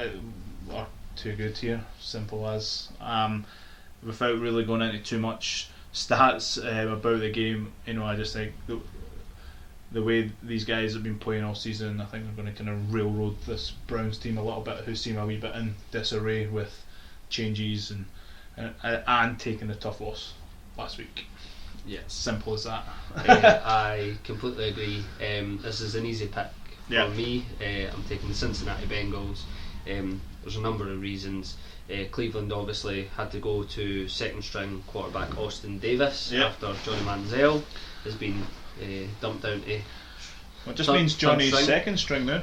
are too good here. Simple as. Without really going into too much stats about the game, I just think the way these guys have been playing all season, I think they're going to kind of railroad this Browns team a little bit, who seem a wee bit in disarray with changes and taking a tough loss last week. Yeah, simple as that. I completely agree. This is an easy pick for me. I'm taking the Cincinnati Bengals. There's a number of reasons. Cleveland obviously had to go to second string quarterback Austin Davis after Johnny Manziel has been dumped down to. Well, it just means Johnny's second string now.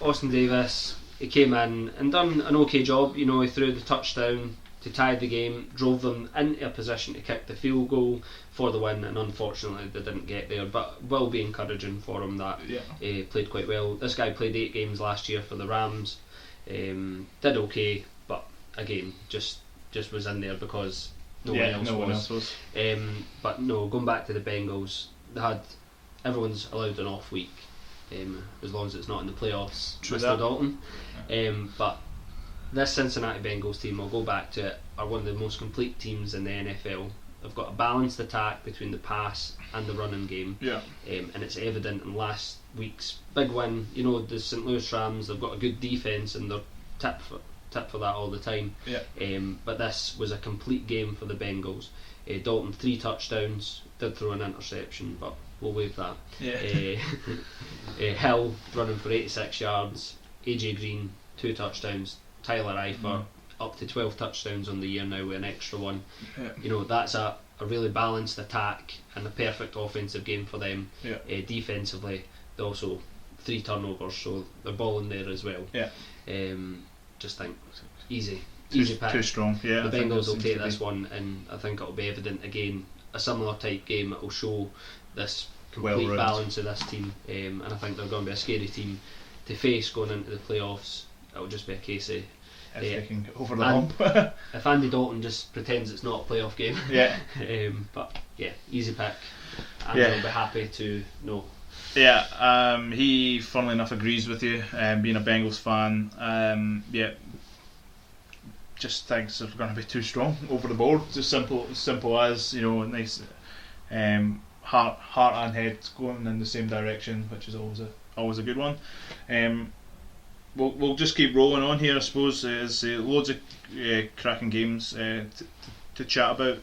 Austin Davis, he came in and done an okay job. He threw the touchdown to tie the game, drove them into a position to kick the field goal for the win, and unfortunately they didn't get there, but will be encouraging for him that he played quite well. This guy played 8 games last year for the Rams, did okay, but again just was in there because no one else was. But no, going back to the Bengals, everyone's allowed an off week, as long as it's not in the playoffs. True Mr. that. Dalton. But this Cincinnati Bengals team, I'll go back to it, are one of the most complete teams in the NFL. they've got a balanced attack between the pass and the running game. Yeah. And it's evident in last week's big win. You know, the St. Louis Rams, they've got a good defence and they're tip for that all the time. Yeah. But this was a complete game for the Bengals. Dalton 3 touchdowns, did throw an interception, but we'll waive that. Yeah. Hill running for 86 yards, AJ Green 2 touchdowns, Tyler Eifert up to 12 touchdowns on the year now with an extra one. Yeah. You know, that's a really balanced attack and a perfect offensive game for them. Yeah. Defensively, they also 3 turnovers, so they're balling there as well. Yeah. Just think easy pick. Too strong. Yeah. The Bengals will take this one, and I think it'll be evident again. A similar type game that will show this complete balance of this team, and I think they're going to be a scary team to face going into the playoffs. It'll just be a case of if they can get over the hump. If Andy Dalton just pretends it's not a playoff game. Yeah. But yeah, easy pick. And I'll be happy to know. Yeah, he funnily enough agrees with you, being a Bengals fan. Yeah, just thinks they're going to be too strong over the board. Just simple as, you know, nice heart and head going in the same direction, which is always a good one. We'll just keep rolling on here, I suppose. There's loads of cracking games to chat about.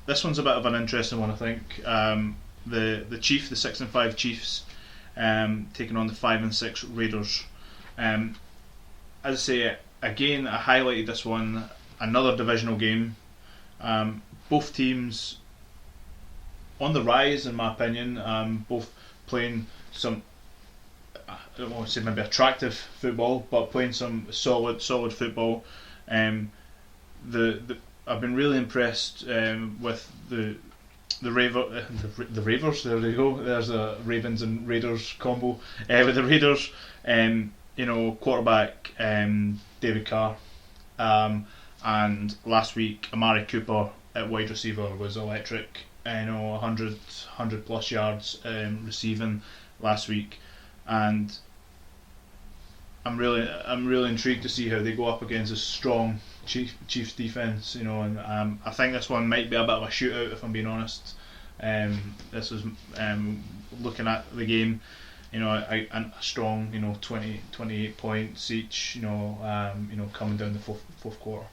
This one's a bit of an interesting one, I think. The 6-5 Chiefs taking on the 5-6 Raiders. As I say, again, I highlighted this one, another divisional game. Both teams on the rise, in my opinion. Both playing some, I don't want to say maybe attractive football, but playing some solid football. I've been really impressed with the Ravers. There we go. There's a Ravens and Raiders combo with the Raiders. You know, quarterback David Carr, and last week Amari Cooper at wide receiver was electric. You know, 100 plus yards receiving last week, and I'm really intrigued to see how they go up against a strong Chiefs defense. You know, and I think this one might be a bit of a shootout, if I'm being honest. This was looking at the game, you know, a strong, you know, 28 points each, you know, coming down the fourth quarter.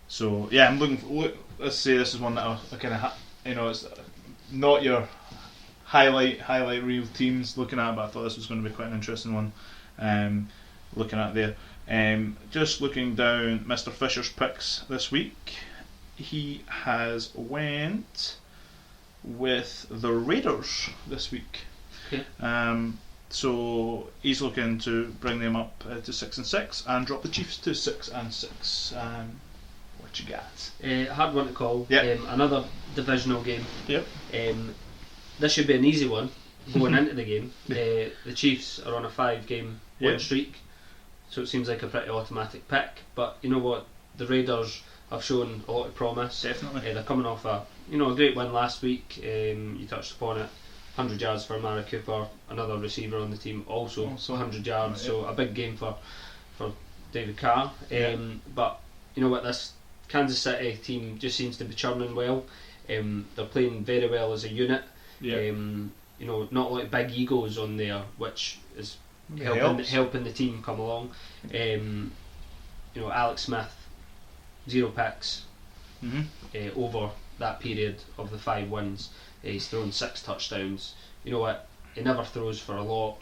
So yeah, I'm looking. Let's say this is one that I kind of, you know, it's not your highlight reel teams looking at, but I thought this was going to be quite an interesting one. Looking at there, just looking down Mr. Fisher's picks this week, he has went with the Raiders this week. Okay. So he's looking to bring them up to 6-6 and drop the Chiefs to 6-6. What you got? Hard one to call. Yep. Another divisional game. Yep. This should be an easy one going into the game. The Chiefs are on a 5-game win streak, so it seems like a pretty automatic pick. But you know what? The Raiders have shown a lot of promise. Definitely. They're coming off a great win last week. You touched upon it. 100 yards for Amari Cooper, another receiver on the team, also 100 yards. So a big game for David Carr. But you know what? This Kansas City team just seems to be churning well. They're playing very well as a unit. Yeah. You know, not like big egos on there, which is helping the team come along. You know, Alex Smith, 0 picks over that period of the 5 wins. He's thrown 6 touchdowns. You know what? He never throws for a lot,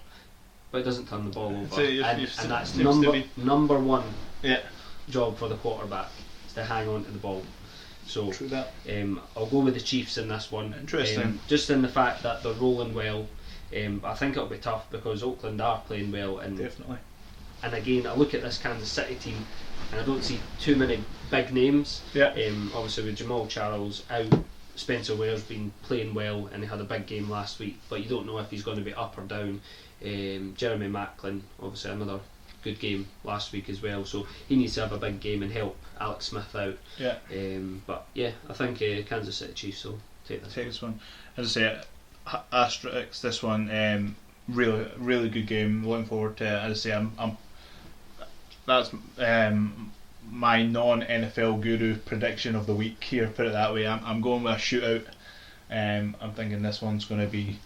but he doesn't turn the ball over. And that's number one job for the quarterback, is to hang on to the ball. So True that. I'll go with the Chiefs in this one. Interesting. Just in the fact that they're rolling well. I think it'll be tough because Oakland are playing well. And Definitely. And again, I look at this Kansas City team and I don't see too many big names. Yeah. Obviously with Jamal Charles out, Spencer Ware's been playing well and he had a big game last week, but you don't know if he's going to be up or down. Jeremy Maclin, obviously another good game last week as well, so he needs to have a big game and help Alex Smith out. Yeah. But yeah, I think Kansas City Chiefs will take this one. As I say, asterisk this one. Really good game. Looking forward to it. As I say, that's my non-NFL guru prediction of the week here, put it that way. I'm going with a shootout. I'm thinking this one's going to be,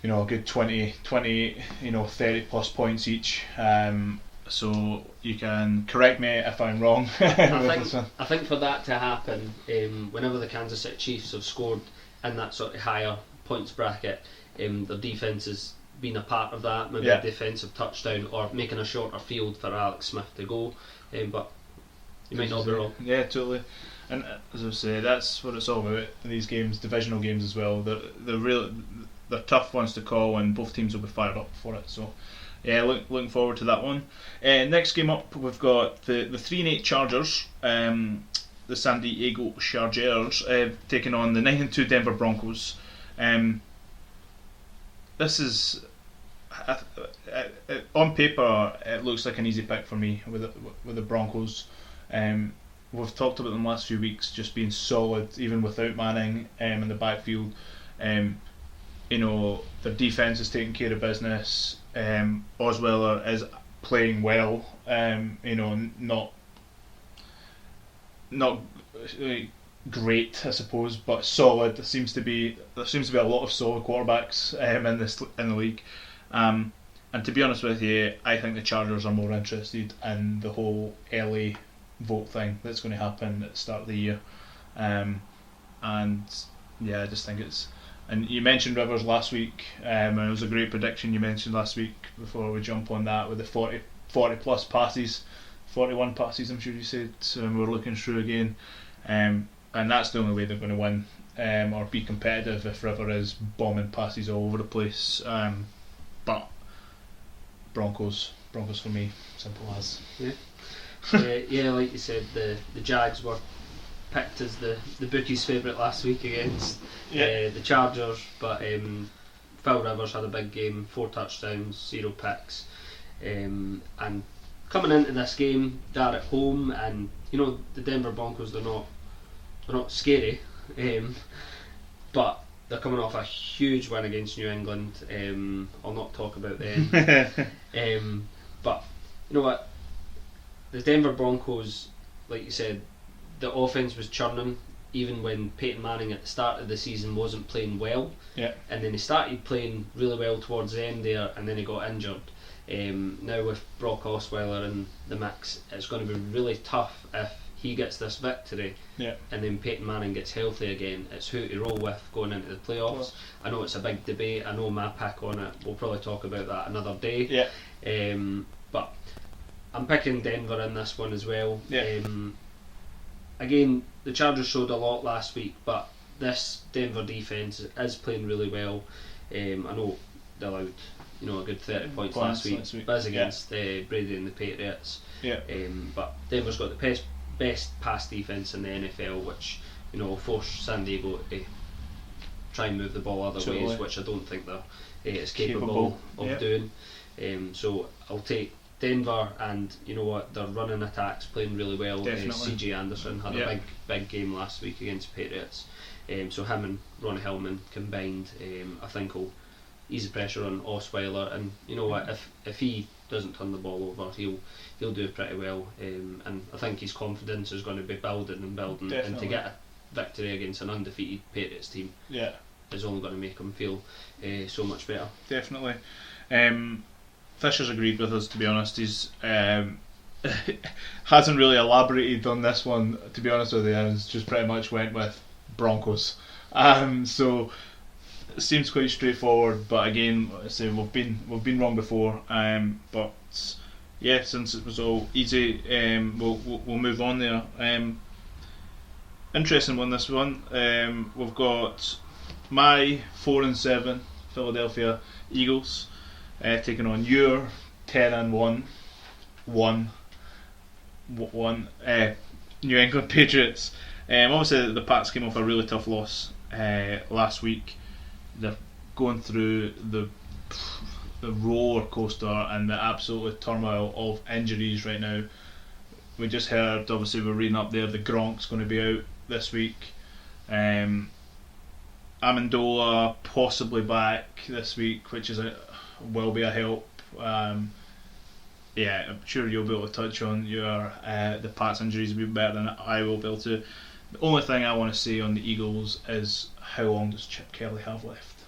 a good 20, 30 plus points each. So you can correct me if I'm wrong. I think for that to happen, whenever the Kansas City Chiefs have scored in that sort of higher points bracket, their defence has been a part of that, maybe a defensive touchdown or making a shorter field for Alex Smith to go, but you might not be wrong. Yeah, totally. And as I say, that's what it's all about in these games, divisional games as well. They're tough ones to call, and both teams will be fired up for it. So yeah, looking forward to that one. Next game up, we've got the 3-8 Chargers, the San Diego Chargers, taking on the 9-2 Denver Broncos. This is on paper, it looks like an easy pick for me with the Broncos. We've talked about them the last few weeks, just being solid even without Manning in the backfield. Their defense is taking care of business. Osweiler is playing well. Not great, I suppose, but solid. There seems to be a lot of solid quarterbacks in the league. And to be honest with you, I think the Chargers are more interested in the whole LA vote thing that's going to happen at the start of the year. And yeah, I just think it's. And you mentioned Rivers last week, and it was a great prediction you mentioned last week before we jump on that with the 40 plus passes, 41 passes I'm sure you said, we're looking through again. And that's the only way they're going to win or be competitive if River is bombing passes all over the place. But Broncos for me, simple as. Yeah, like you said, the Jags were picked as the bookies' favourite last week against the Chargers, but Phil Rivers had a big game, 4 touchdowns, 0 picks, and coming into this game, they're at home, and the Denver Broncos, they're not scary, but they're coming off a huge win against New England. I'll not talk about them. But you know what, the Denver Broncos, like you said, the offense was churning even when Peyton Manning at the start of the season wasn't playing well, and then he started playing really well towards the end there, and then he got injured. Now with Brock Osweiler in the mix, it's going to be really tough if he gets this victory and then Peyton Manning gets healthy again. It's who to roll with going into the playoffs. I know it's a big debate, I know my pick on it, we'll probably talk about that another day, but I'm picking Denver in this one as well. Again, the Chargers showed a lot last week, but this Denver defence is playing really well. I know they allowed a good 30 points last week. But it's against Brady and the Patriots. But Denver's got the best pass defence in the NFL, which will force San Diego to try and move the ball other ways, which I don't think they're as capable of doing. So I'll take Denver, and you know what, their running attacks playing really well. CJ Anderson had a big game last week against Patriots, so him and Ronnie Hillman combined, I think will ease the pressure on Osweiler, and you know what, if he doesn't turn the ball over, he'll do pretty well, and I think his confidence is going to be building, and to get a victory against an undefeated Patriots team is only going to make him feel so much better. Definitely. Fisher's agreed with us, to be honest. He's hasn't really elaborated on this one, to be honest with you, and it's just pretty much went with Broncos. So it seems quite straightforward, but again, I say we've been wrong before. But yeah, since it was all easy, we'll move on there. Interesting one, this one. We've got my 4-7 Philadelphia Eagles taking on your 10-1 New England Patriots. Obviously the Pats came off a really tough loss last week. They're going through the roller coaster and the absolute turmoil of injuries right now. We just heard, obviously we're reading up there, the Gronk's going to be out this week. Amendola possibly back this week, which will be a help. yeah, I'm sure you'll be able to touch on your the Pats injuries a bit better than I will be able to. The only thing I want to say on the Eagles is how long does Chip Kelly have left?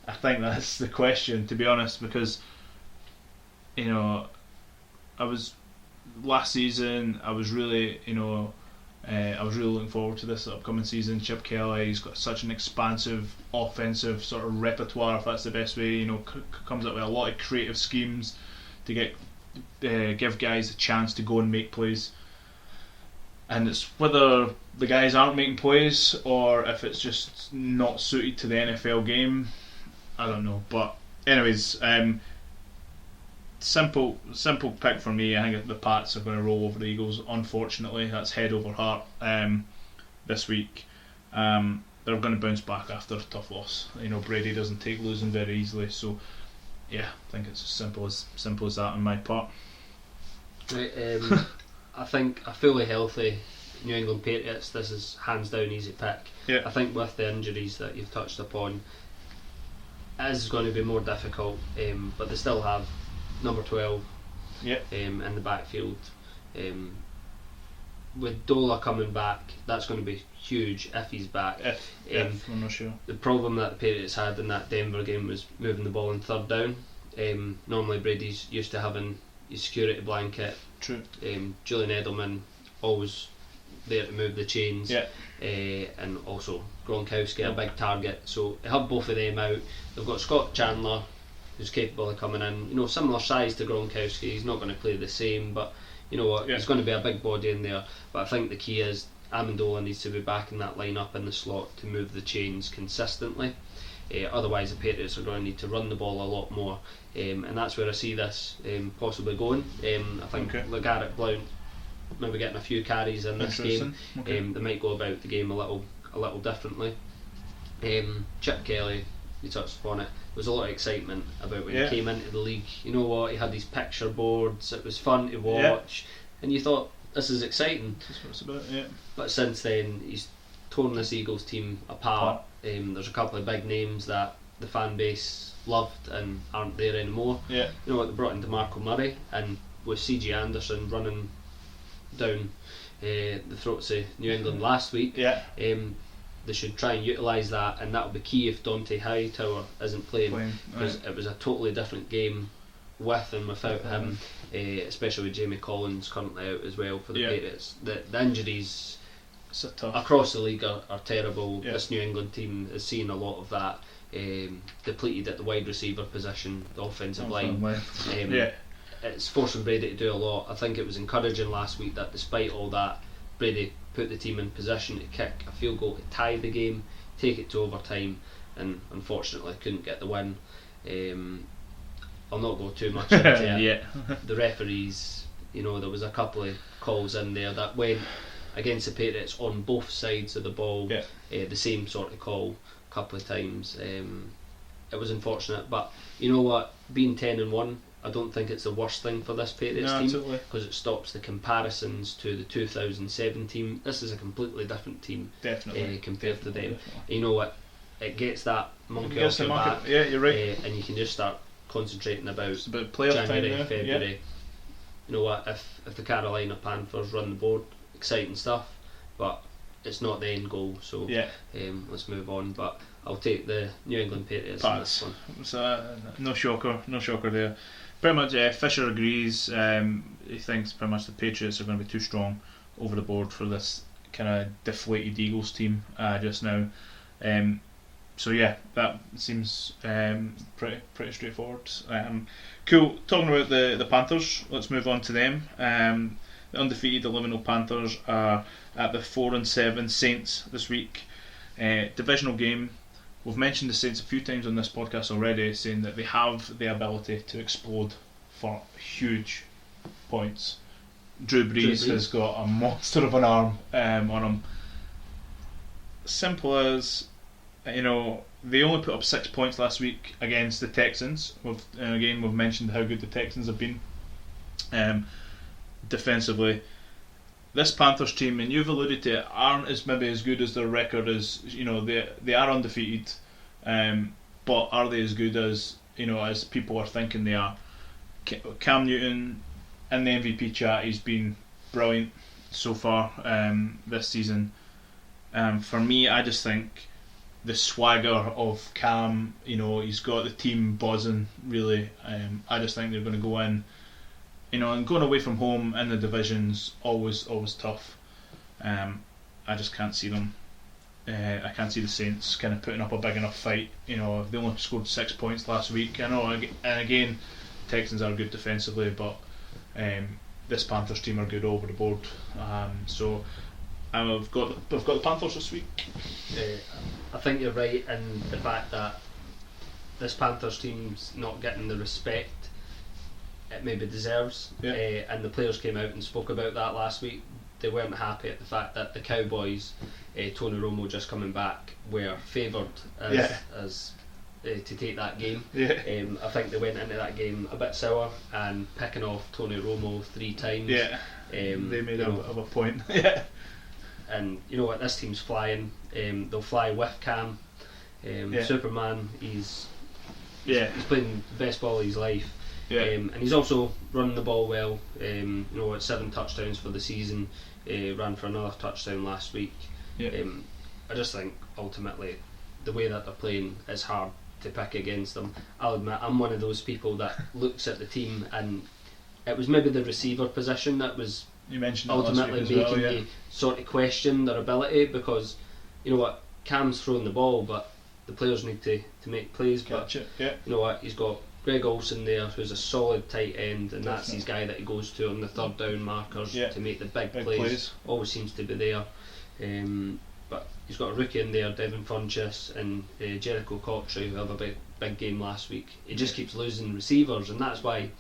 I think that's the question, to be honest, because I was last season. I was really I was really looking forward to this upcoming season. Chip Kelly, he's got such an expansive offensive sort of repertoire, if that's the best way. Comes up with a lot of creative schemes to give guys a chance to go and make plays. And it's whether the guys aren't making plays or if it's just not suited to the NFL game, I don't know. But anyways, simple pick for me. I think the Pats are going to roll over the Eagles. Unfortunately, that's head over heart this week. They're going to bounce back after a tough loss. Brady doesn't take losing very easily. So yeah, I think it's as simple as that on my part. Right, I think a fully healthy New England Patriots, this is hands down easy pick. Yeah. I think with the injuries that you've touched upon, it is going to be more difficult, but they still have number 12 in the backfield. With Dola coming back, that's going to be huge if he's back. If I'm not sure. The problem that the Patriots had in that Denver game was moving the ball in third down. Normally Brady's used to having his security blanket. True. Julian Edelman always there to move the chains. Yeah. And also Gronkowski, a big target. So they have both of them out. They've got Scott Chandler, who's capable of coming in. Similar size to Gronkowski. He's not going to play the same, but you know what? He's going to be a big body in there. But I think the key is Amendola needs to be back in that lineup in the slot to move the chains consistently. Otherwise, the Patriots are going to need to run the ball a lot more, and that's where I see this possibly going. I think LeGarrette Blount maybe getting a few carries in this game. They might go about the game a little differently. Chip Kelly, you touched upon it. There was a lot of excitement about when he came into the league. You know what? He had these picture boards. It was fun to watch, and you thought this is exciting. That's what it's about. Yeah. But since then, he's torn this Eagles team apart. There's a couple of big names that the fan base loved and aren't there anymore. Yeah. You know what? They brought in DeMarco Murray, and with C.J. Anderson running down the throats of New England last week, they should try and utilise that, and that'll be key if Dante Hightower isn't playing, because it was a totally different game with and without him, especially with Jamie Collins currently out as well for the Patriots. The injuries across the league are terrible. This New England team is seeing a lot of that, depleted at the wide receiver position, the offensive line. It's forcing Brady to do a lot. I think it was encouraging last week that despite all that, Brady put the team in position to kick a field goal to tie the game, take it to overtime, and unfortunately couldn't get the win. I'll not go too much into it. The referees, there was a couple of calls in there that went against the Patriots on both sides of the ball, the same sort of call a couple of times. It was unfortunate, but you know what, being 10-1, I don't think it's the worst thing for this Patriots team, because it stops the comparisons to the 2007 team. This is a completely different team compared to them. You know what, it gets that monkey off your back, you're right. and you can just start concentrating about playoff January, time, February. You know what, if the Carolina Panthers run the board, exciting stuff, but it's not the end goal, so let's move on. But I'll take the New England Patriots in this one. So, no shocker there. Pretty much Fisher agrees. He thinks pretty much the Patriots are going to be too strong over the board for this kind of deflated Eagles team just now. So yeah, that seems pretty straightforward. Cool. Talking about the Panthers, let's move on to them. The undefeated 11-0 Panthers are at the 4-7 Saints this week. Divisional game. We've mentioned the Saints a few times on this podcast already, saying that they have the ability to explode for huge points. Drew Brees has got a monster of an arm on him. Simple as, they only put up 6 points last week against the Texans. We've mentioned how good the Texans have been defensively. This Panthers team, and you've alluded to it, aren't maybe as good as their record is. They are undefeated, but are they as good as as people are thinking they are? Cam Newton in the MVP chat, he's been brilliant so far this season. For me, I just think the swagger of Cam, he's got the team buzzing really. I just think they're going to go in, and going away from home in the division's always always tough. I just can't see them. I can't see the Saints kind of putting up a big enough fight. They only scored 6 points last week. I know, and again, Texans are good defensively, but this Panthers team are good all over the board. So I've got the Panthers this week. I think you're right in the fact that this Panthers team's not getting the respect it maybe deserves. And the players came out and spoke about that last week. They weren't happy at the fact that the Cowboys, Tony Romo just coming back, were favoured as to take that game. I think they went into that game a bit sour and picking off Tony Romo 3 times. They made a bit of a point. And you know what, this team's flying. They'll fly with Cam. Superman, he's playing the best ball of his life. And he's also running the ball well. 7 touchdowns for the season. Ran for another touchdown last week. I just think ultimately the way that they're playing is hard to pick against them. I'll admit I'm one of those people that looks at the team, and it was maybe the receiver position that was ultimately making me sort of question their ability, because you know what, Cam's throwing the ball, but the players need to make plays. Catch it. You know what, he's got Greg Olsen there, who's a solid tight end, and that's his guy that he goes to on the third down markers to make the big plays. Always seems to be there. But he's got a rookie in there, Devin Funchess and Jericho Cottrey, who have a big game last week. He just keeps losing receivers, and that's why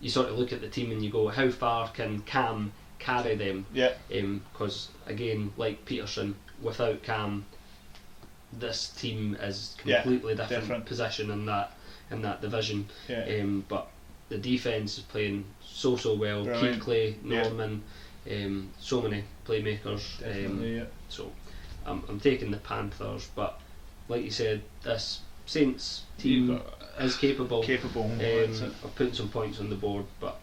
you sort of look at the team and you go, how far can Cam carry them? Because again, like Peterson, without Cam, this team is completely different position in that division. But the defence is playing so well. Brilliant. Keighley, Norman, so many playmakers. So I'm taking the Panthers, but like you said, this Saints team is capable of putting some points on the board, but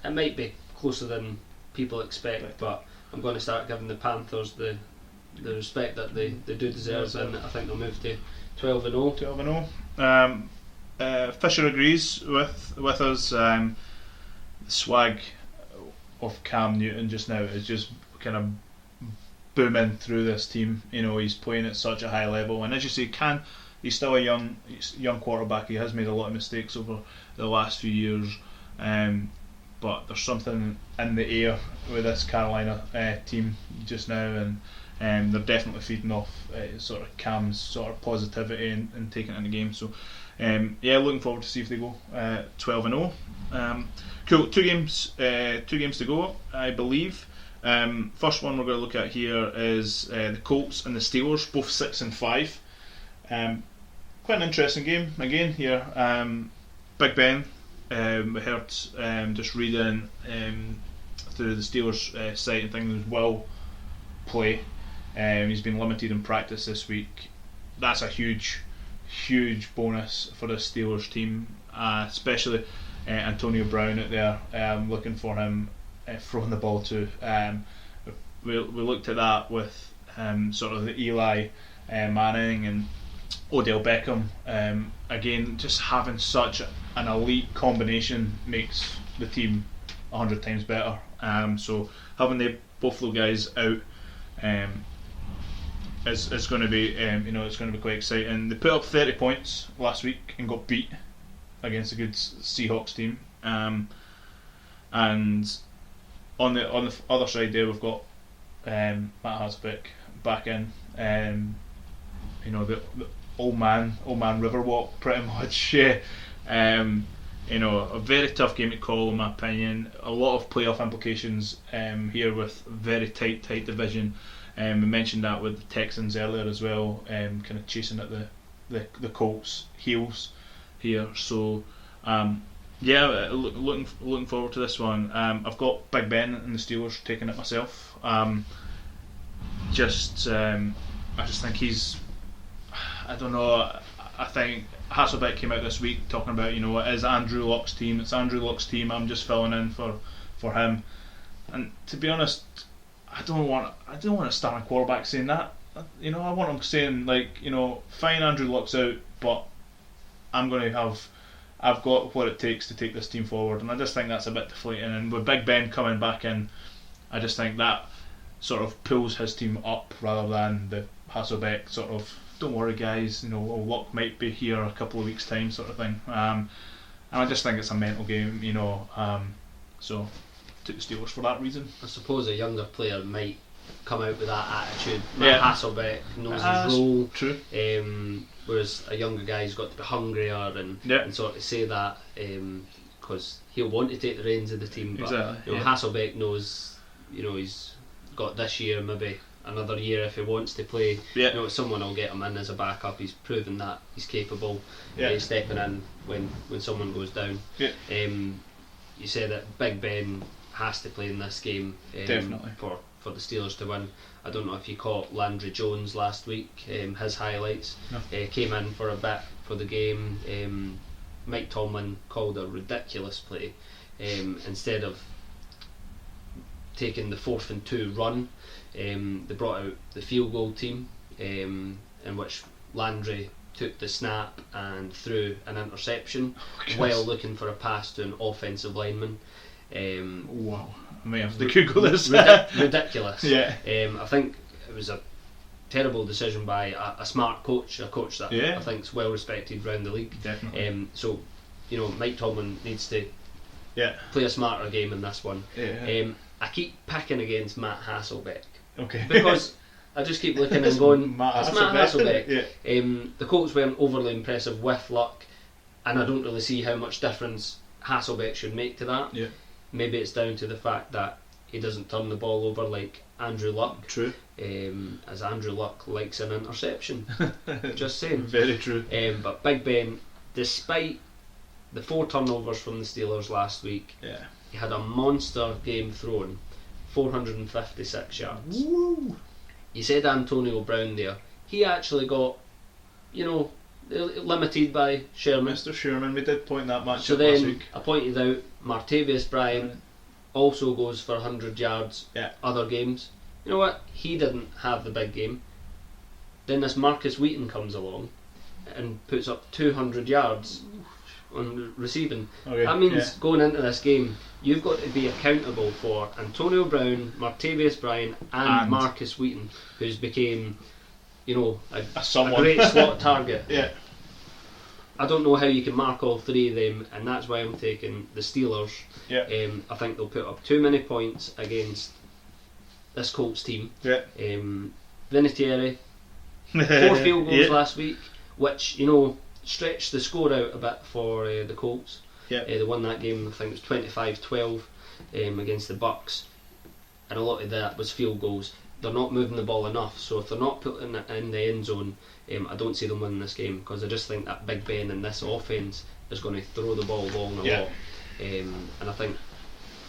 it might be closer than people expect. But I'm going to start giving the Panthers the respect that they do deserve, and I think they'll move to 12-0. 12-0. Fisher agrees with us. The swag of Cam Newton just now is just kind of booming through this team. He's playing at such a high level, and as you say, he's still a young quarterback. He has made a lot of mistakes over the last few years, but there's something in the air with this Carolina team just now, and they're definitely feeding off sort of Cam's sort of positivity and taking it in the game. So looking forward to see if they go 12-0. Cool. Two games to go, I believe. First one we're going to look at here is the Colts and the Steelers, both 6-5. Quite an interesting game again here. Big Ben, we heard just reading through the Steelers site and things, will play. He's been limited in practice this week. That's a huge bonus for the Steelers team, especially Antonio Brown out there. Looking for him throwing the ball too. We looked at that with sort of the Eli Manning and Odell Beckham. Again, just having such an elite combination makes the team 100 times better. So having both those guys out is going to be it's going to be quite exciting. They put up 30 points last week and got beat against a good Seahawks team. And on the other side there, we've got Matt Hasbeck back in. The old man Riverwalk pretty much. A very tough game to call in my opinion. A lot of playoff implications here with very tight division. We mentioned that with the Texans earlier as well, kind of chasing at the Colts' heels here. So looking forward to this one. I've got Big Ben and the Steelers taking it myself. I just think he's, I don't know, I think Hasselbeck came out this week talking about, it is Andrew Luck's team. It's Andrew Luck's team. I'm just filling in for him. And to be honest, I don't want to start a quarterback saying that. I want him saying fine, Andrew Luck's out, but I've got what it takes to take this team forward. And I just think that's a bit deflating. And with Big Ben coming back in, I just think that sort of pulls his team up rather than the Hasselbeck sort of, don't worry guys, Luck might be here a couple of weeks time sort of thing. And I just think it's a mental game, so took the Steelers for that reason. I suppose a younger player might come out with that attitude. Matt Hasselbeck knows his role. True. Whereas a younger guy's got to be hungrier and sort of say that because he'll want to take the reins of the team. But exactly. Hasselbeck knows, he's got this year, maybe another year if he wants to play. Yeah. Someone will get him in as a backup. He's proven that he's capable of stepping in when someone goes down. Yeah. You say that Big Ben has to play in this game. Definitely. For the Steelers to win. I don't know if you caught Landry Jones last week, his highlights. No. Came in for a bit for the game. Mike Tomlin called a ridiculous play. Instead of taking the 4th and 2 run, they brought out the field goal team, in which Landry took the snap and threw an interception while looking for a pass to an offensive lineman. Wow. I may have to Google this. Ridiculous. Yeah. I think it was a terrible decision by a smart coach, a coach that I think is well respected around the league. Definitely. So, Mike Tomlin needs to play a smarter game in this one. Yeah. I keep picking against Matt Hasselbeck. Okay. Because I just keep looking and going, it's Matt Hasselbeck. Yeah. The Colts weren't overly impressive with Luck, and I don't really see how much difference Hasselbeck should make to that. Yeah. Maybe it's down to the fact that he doesn't turn the ball over like Andrew Luck. True. As Andrew Luck likes an interception. Just saying. Very true. But Big Ben, despite the 4 turnovers from the Steelers last week, he had a monster game thrown, 456 yards. Woo! You said Antonio Brown there. He actually got, limited by Sherman. Mr. Sherman, we did point that match So up last then week. I pointed out Martavius Bryant also goes for 100 yards other games. You know what? He didn't have the big game. Then this Marcus Wheaton comes along and puts up 200 yards on receiving. Okay. That means going into this game, you've got to be accountable for Antonio Brown, Martavius Bryant and Marcus Wheaton, who's became, a great slot target. Yeah. I don't know how you can mark all 3 of them, and that's why I'm taking the Steelers. Yeah. I think they'll put up too many points against this Colts team. Yeah. Vinatieri, 4 field goals last week, which stretched the score out a bit for the Colts. Yeah. They won that game, I think it was 25-12 against the Bucks, and a lot of that was field goals. They're not moving the ball enough, so if they're not putting it in the end zone, I don't see them winning this game, because I just think that Big Ben in this offense is going to throw the ball long a lot, and I think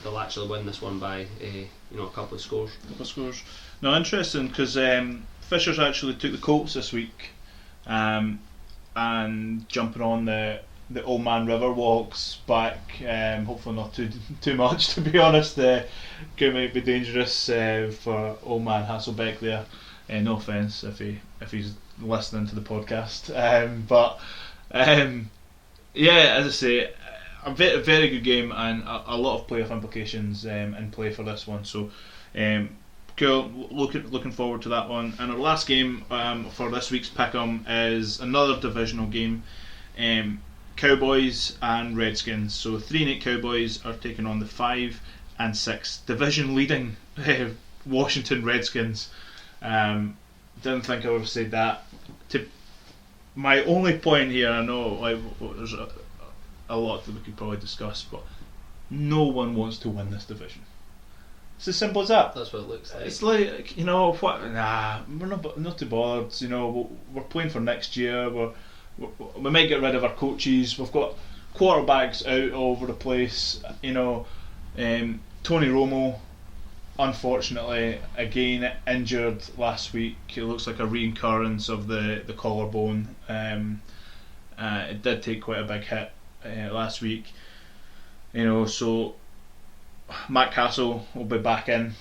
they'll actually win this one by a couple of scores. No, interesting, because Fisher's actually took the Colts this week, and jumping on the Old Man River walks back. Hopefully not too much, to be honest. Might be dangerous for Old Man Hasselbeck there. No offence if he's listening to the podcast. As I say, a very, very good game, and a lot of playoff implications in play for this one. So cool. Looking forward to that one. And our last game for this week's Pickem is another divisional game. Cowboys and Redskins. So 3-8 Cowboys are taking on the 5 and 6 division leading Washington Redskins. Didn't think I would have said that. My only point here, I know there's a lot that we could probably discuss, but no one wants to win this division. It's as simple as that. That's what it looks like. It's like, we're not too bothered. We're playing for next year. We might get rid of our coaches. We've got quarterbacks out all over the place. Tony Romo, unfortunately, again injured last week. It looks like a reoccurrence of the collarbone. It did take quite a big hit last week. So Matt Castle will be back in.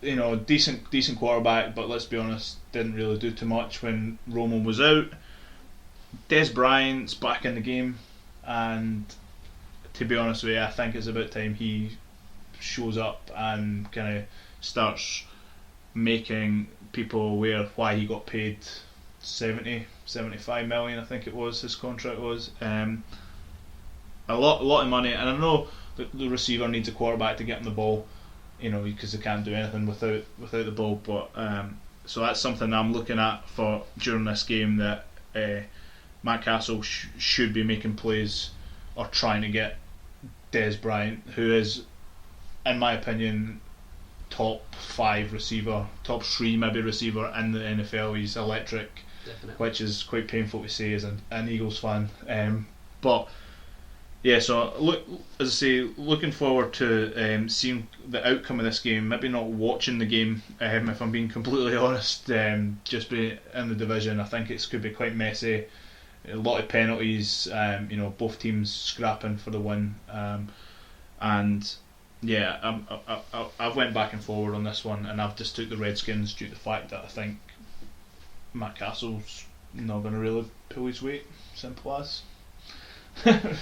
Decent quarterback, but let's be honest, didn't really do too much when Romo was out. Des Bryant's back in the game, and to be honest with you, I think it's about time he shows up and kind of starts making people aware why he got paid 75 million, I think it was, his contract was. A lot of money, and I know that the receiver needs a quarterback to get him the ball, because they can't do anything without the ball. But so that's something I'm looking at for during this game, that Matt Castle should be making plays or trying to get Des Bryant, who is, in my opinion, top 5 receiver, top 3 maybe receiver in the NFL. He's electric. Definitely. Which is quite painful to say as an Eagles fan. But yeah, so as I say, looking forward to seeing the outcome of this game. Maybe not watching the game, if I'm being completely honest. Just be in the division. I think it could be quite messy. A lot of penalties. Both teams scrapping for the win. And yeah, I've went back and forward on this one, and I've just took the Redskins due to the fact that I think Matt Castle's not going to really pull his weight. Simple as.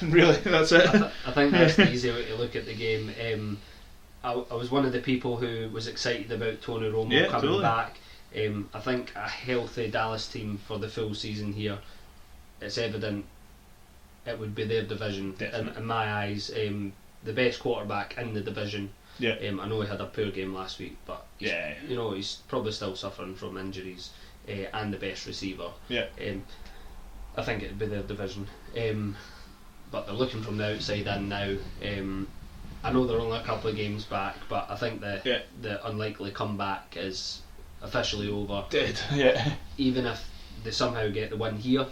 Really, that's it. I think that's the easy way to look at the game. I was one of the people who was excited about Tony Romo coming back. I think a healthy Dallas team for the full season here, it's evident it would be their division. In my eyes, the best quarterback in the division. Yeah. I know he had a poor game last week, but he's probably still suffering from injuries, and the best receiver. Yeah. I think it'd be their division. But they're looking from the outside in now. I know they're only a couple of games back, but I think the unlikely comeback is officially over. Dead. Yeah. Even if they somehow get the win here,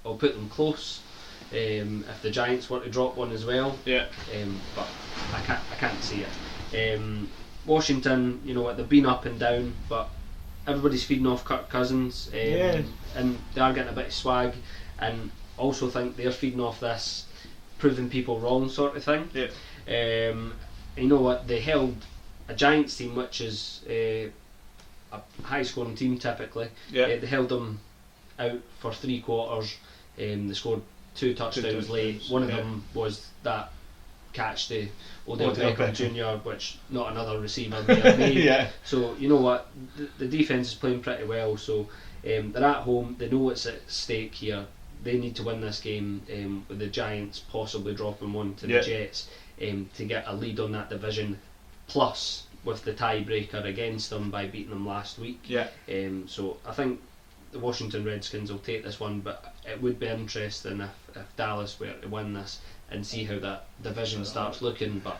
I'll put them close. If the Giants were to drop one as well, but I can't see it. Washington, they've been up and down, but everybody's feeding off Kirk Cousins, and they are getting a bit of swag, and also think they're feeding off this proving people wrong sort of thing. You know what, they held a Giants team, which is a high scoring team typically. They held them out for 3 quarters. They scored 2 touchdowns late. One of them was that catch to Odell Beckham Jr., which not another receiver may have made. So you know what, the defence is playing pretty well, so they're at home, they know it's at stake here. They need to win this game, with the Giants possibly dropping one to the Jets, to get a lead on that division, plus with the tiebreaker against them by beating them last week. So I think the Washington Redskins will take this one, but it would be interesting if Dallas were to win this and see how that division starts looking. But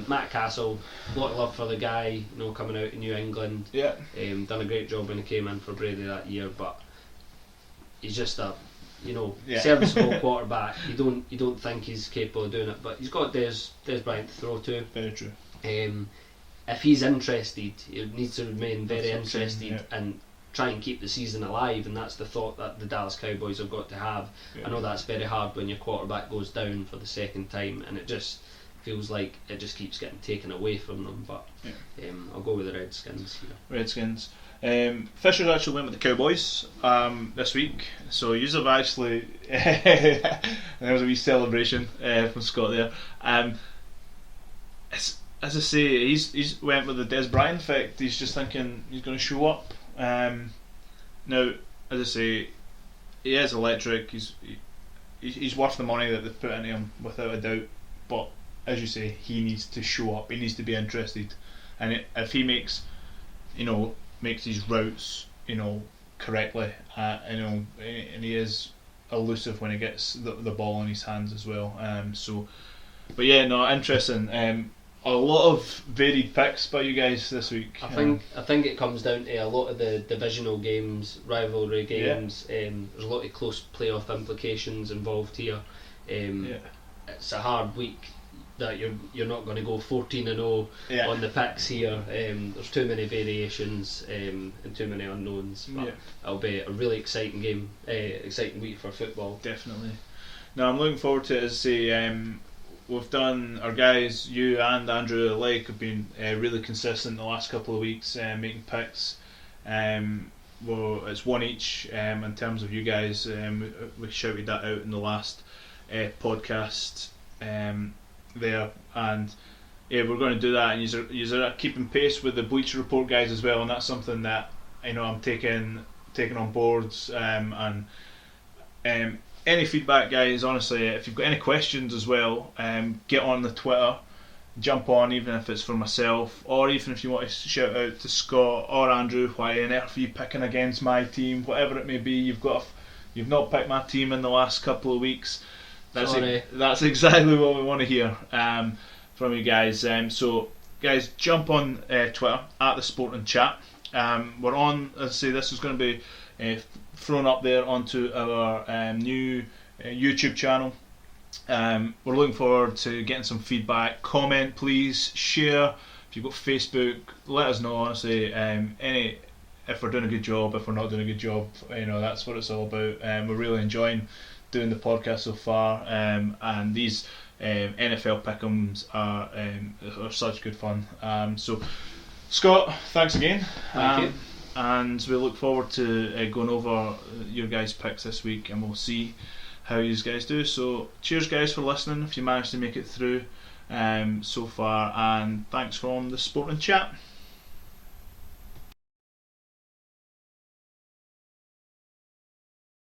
Matt Castle, a lot of love for the guy, coming out of New England. Done a great job when he came in for Brady that year, but he's just a serviceable quarterback. You don't think he's capable of doing it, but he's got Des Bryant to throw to. Very true. If he's interested, he needs to remain very interested and try and keep the season alive, and that's the thought that the Dallas Cowboys have got to have. I know that's very hard when your quarterback goes down for the second time, and it just feels like it just keeps getting taken away from them, but I'll go with the Redskins here. Redskins. Fishers actually went with the Cowboys this week, so you have actually there was a wee celebration from Scott there. As I say, he's went with the Des Bryant effect. He's just thinking he's going to show up. Now, as I say, he is electric. He's worth the money that they've put into him, without a doubt. But as you say, he needs to show up. He needs to be interested, and if he makes these routes, correctly, and he is elusive when he gets the ball in his hands as well. But yeah, no, interesting. A lot of varied picks by you guys this week. I think it comes down to a lot of the divisional games, rivalry games. There's a lot of close playoff implications involved here. It's a hard week. that you're not going to go 14-0 on the picks here. There's too many variations and too many unknowns. But it'll be a really exciting game, exciting week for football. Definitely. No, I'm looking forward to it. As I say, we've done, our guys, you and Andrew alike, have been really consistent the last couple of weeks making picks. Well, it's one each in terms of you guys. We shouted that out in the last podcast there, and we're going to do that, and you're keeping pace with the Bleacher Report guys as well, and that's something that I'm taking on board. And any feedback, guys, honestly, if you've got any questions as well, get on the Twitter, jump on, even if it's for myself, or even if you want to shout out to Scott or Andrew, why on earth are you picking against my team, whatever it may be. You've not picked my team in the last couple of weeks. That's exactly what we want to hear from you guys. So guys, jump on Twitter at the Sporting Chat. We're on, as I say, this is going to be thrown up there onto our new YouTube channel. We're looking forward to getting some feedback. Comment, please. Share. If you've got Facebook, let us know. Honestly, if we're doing a good job, if we're not doing a good job, that's what it's all about. We're really enjoying doing the podcast so far, and these NFL Pickems are such good fun. So, Scott, thanks again. Thank you. And we look forward to going over your guys' picks this week, and we'll see how you guys do. So cheers guys for listening, if you managed to make it through so far, and thanks from the Sporting Chat.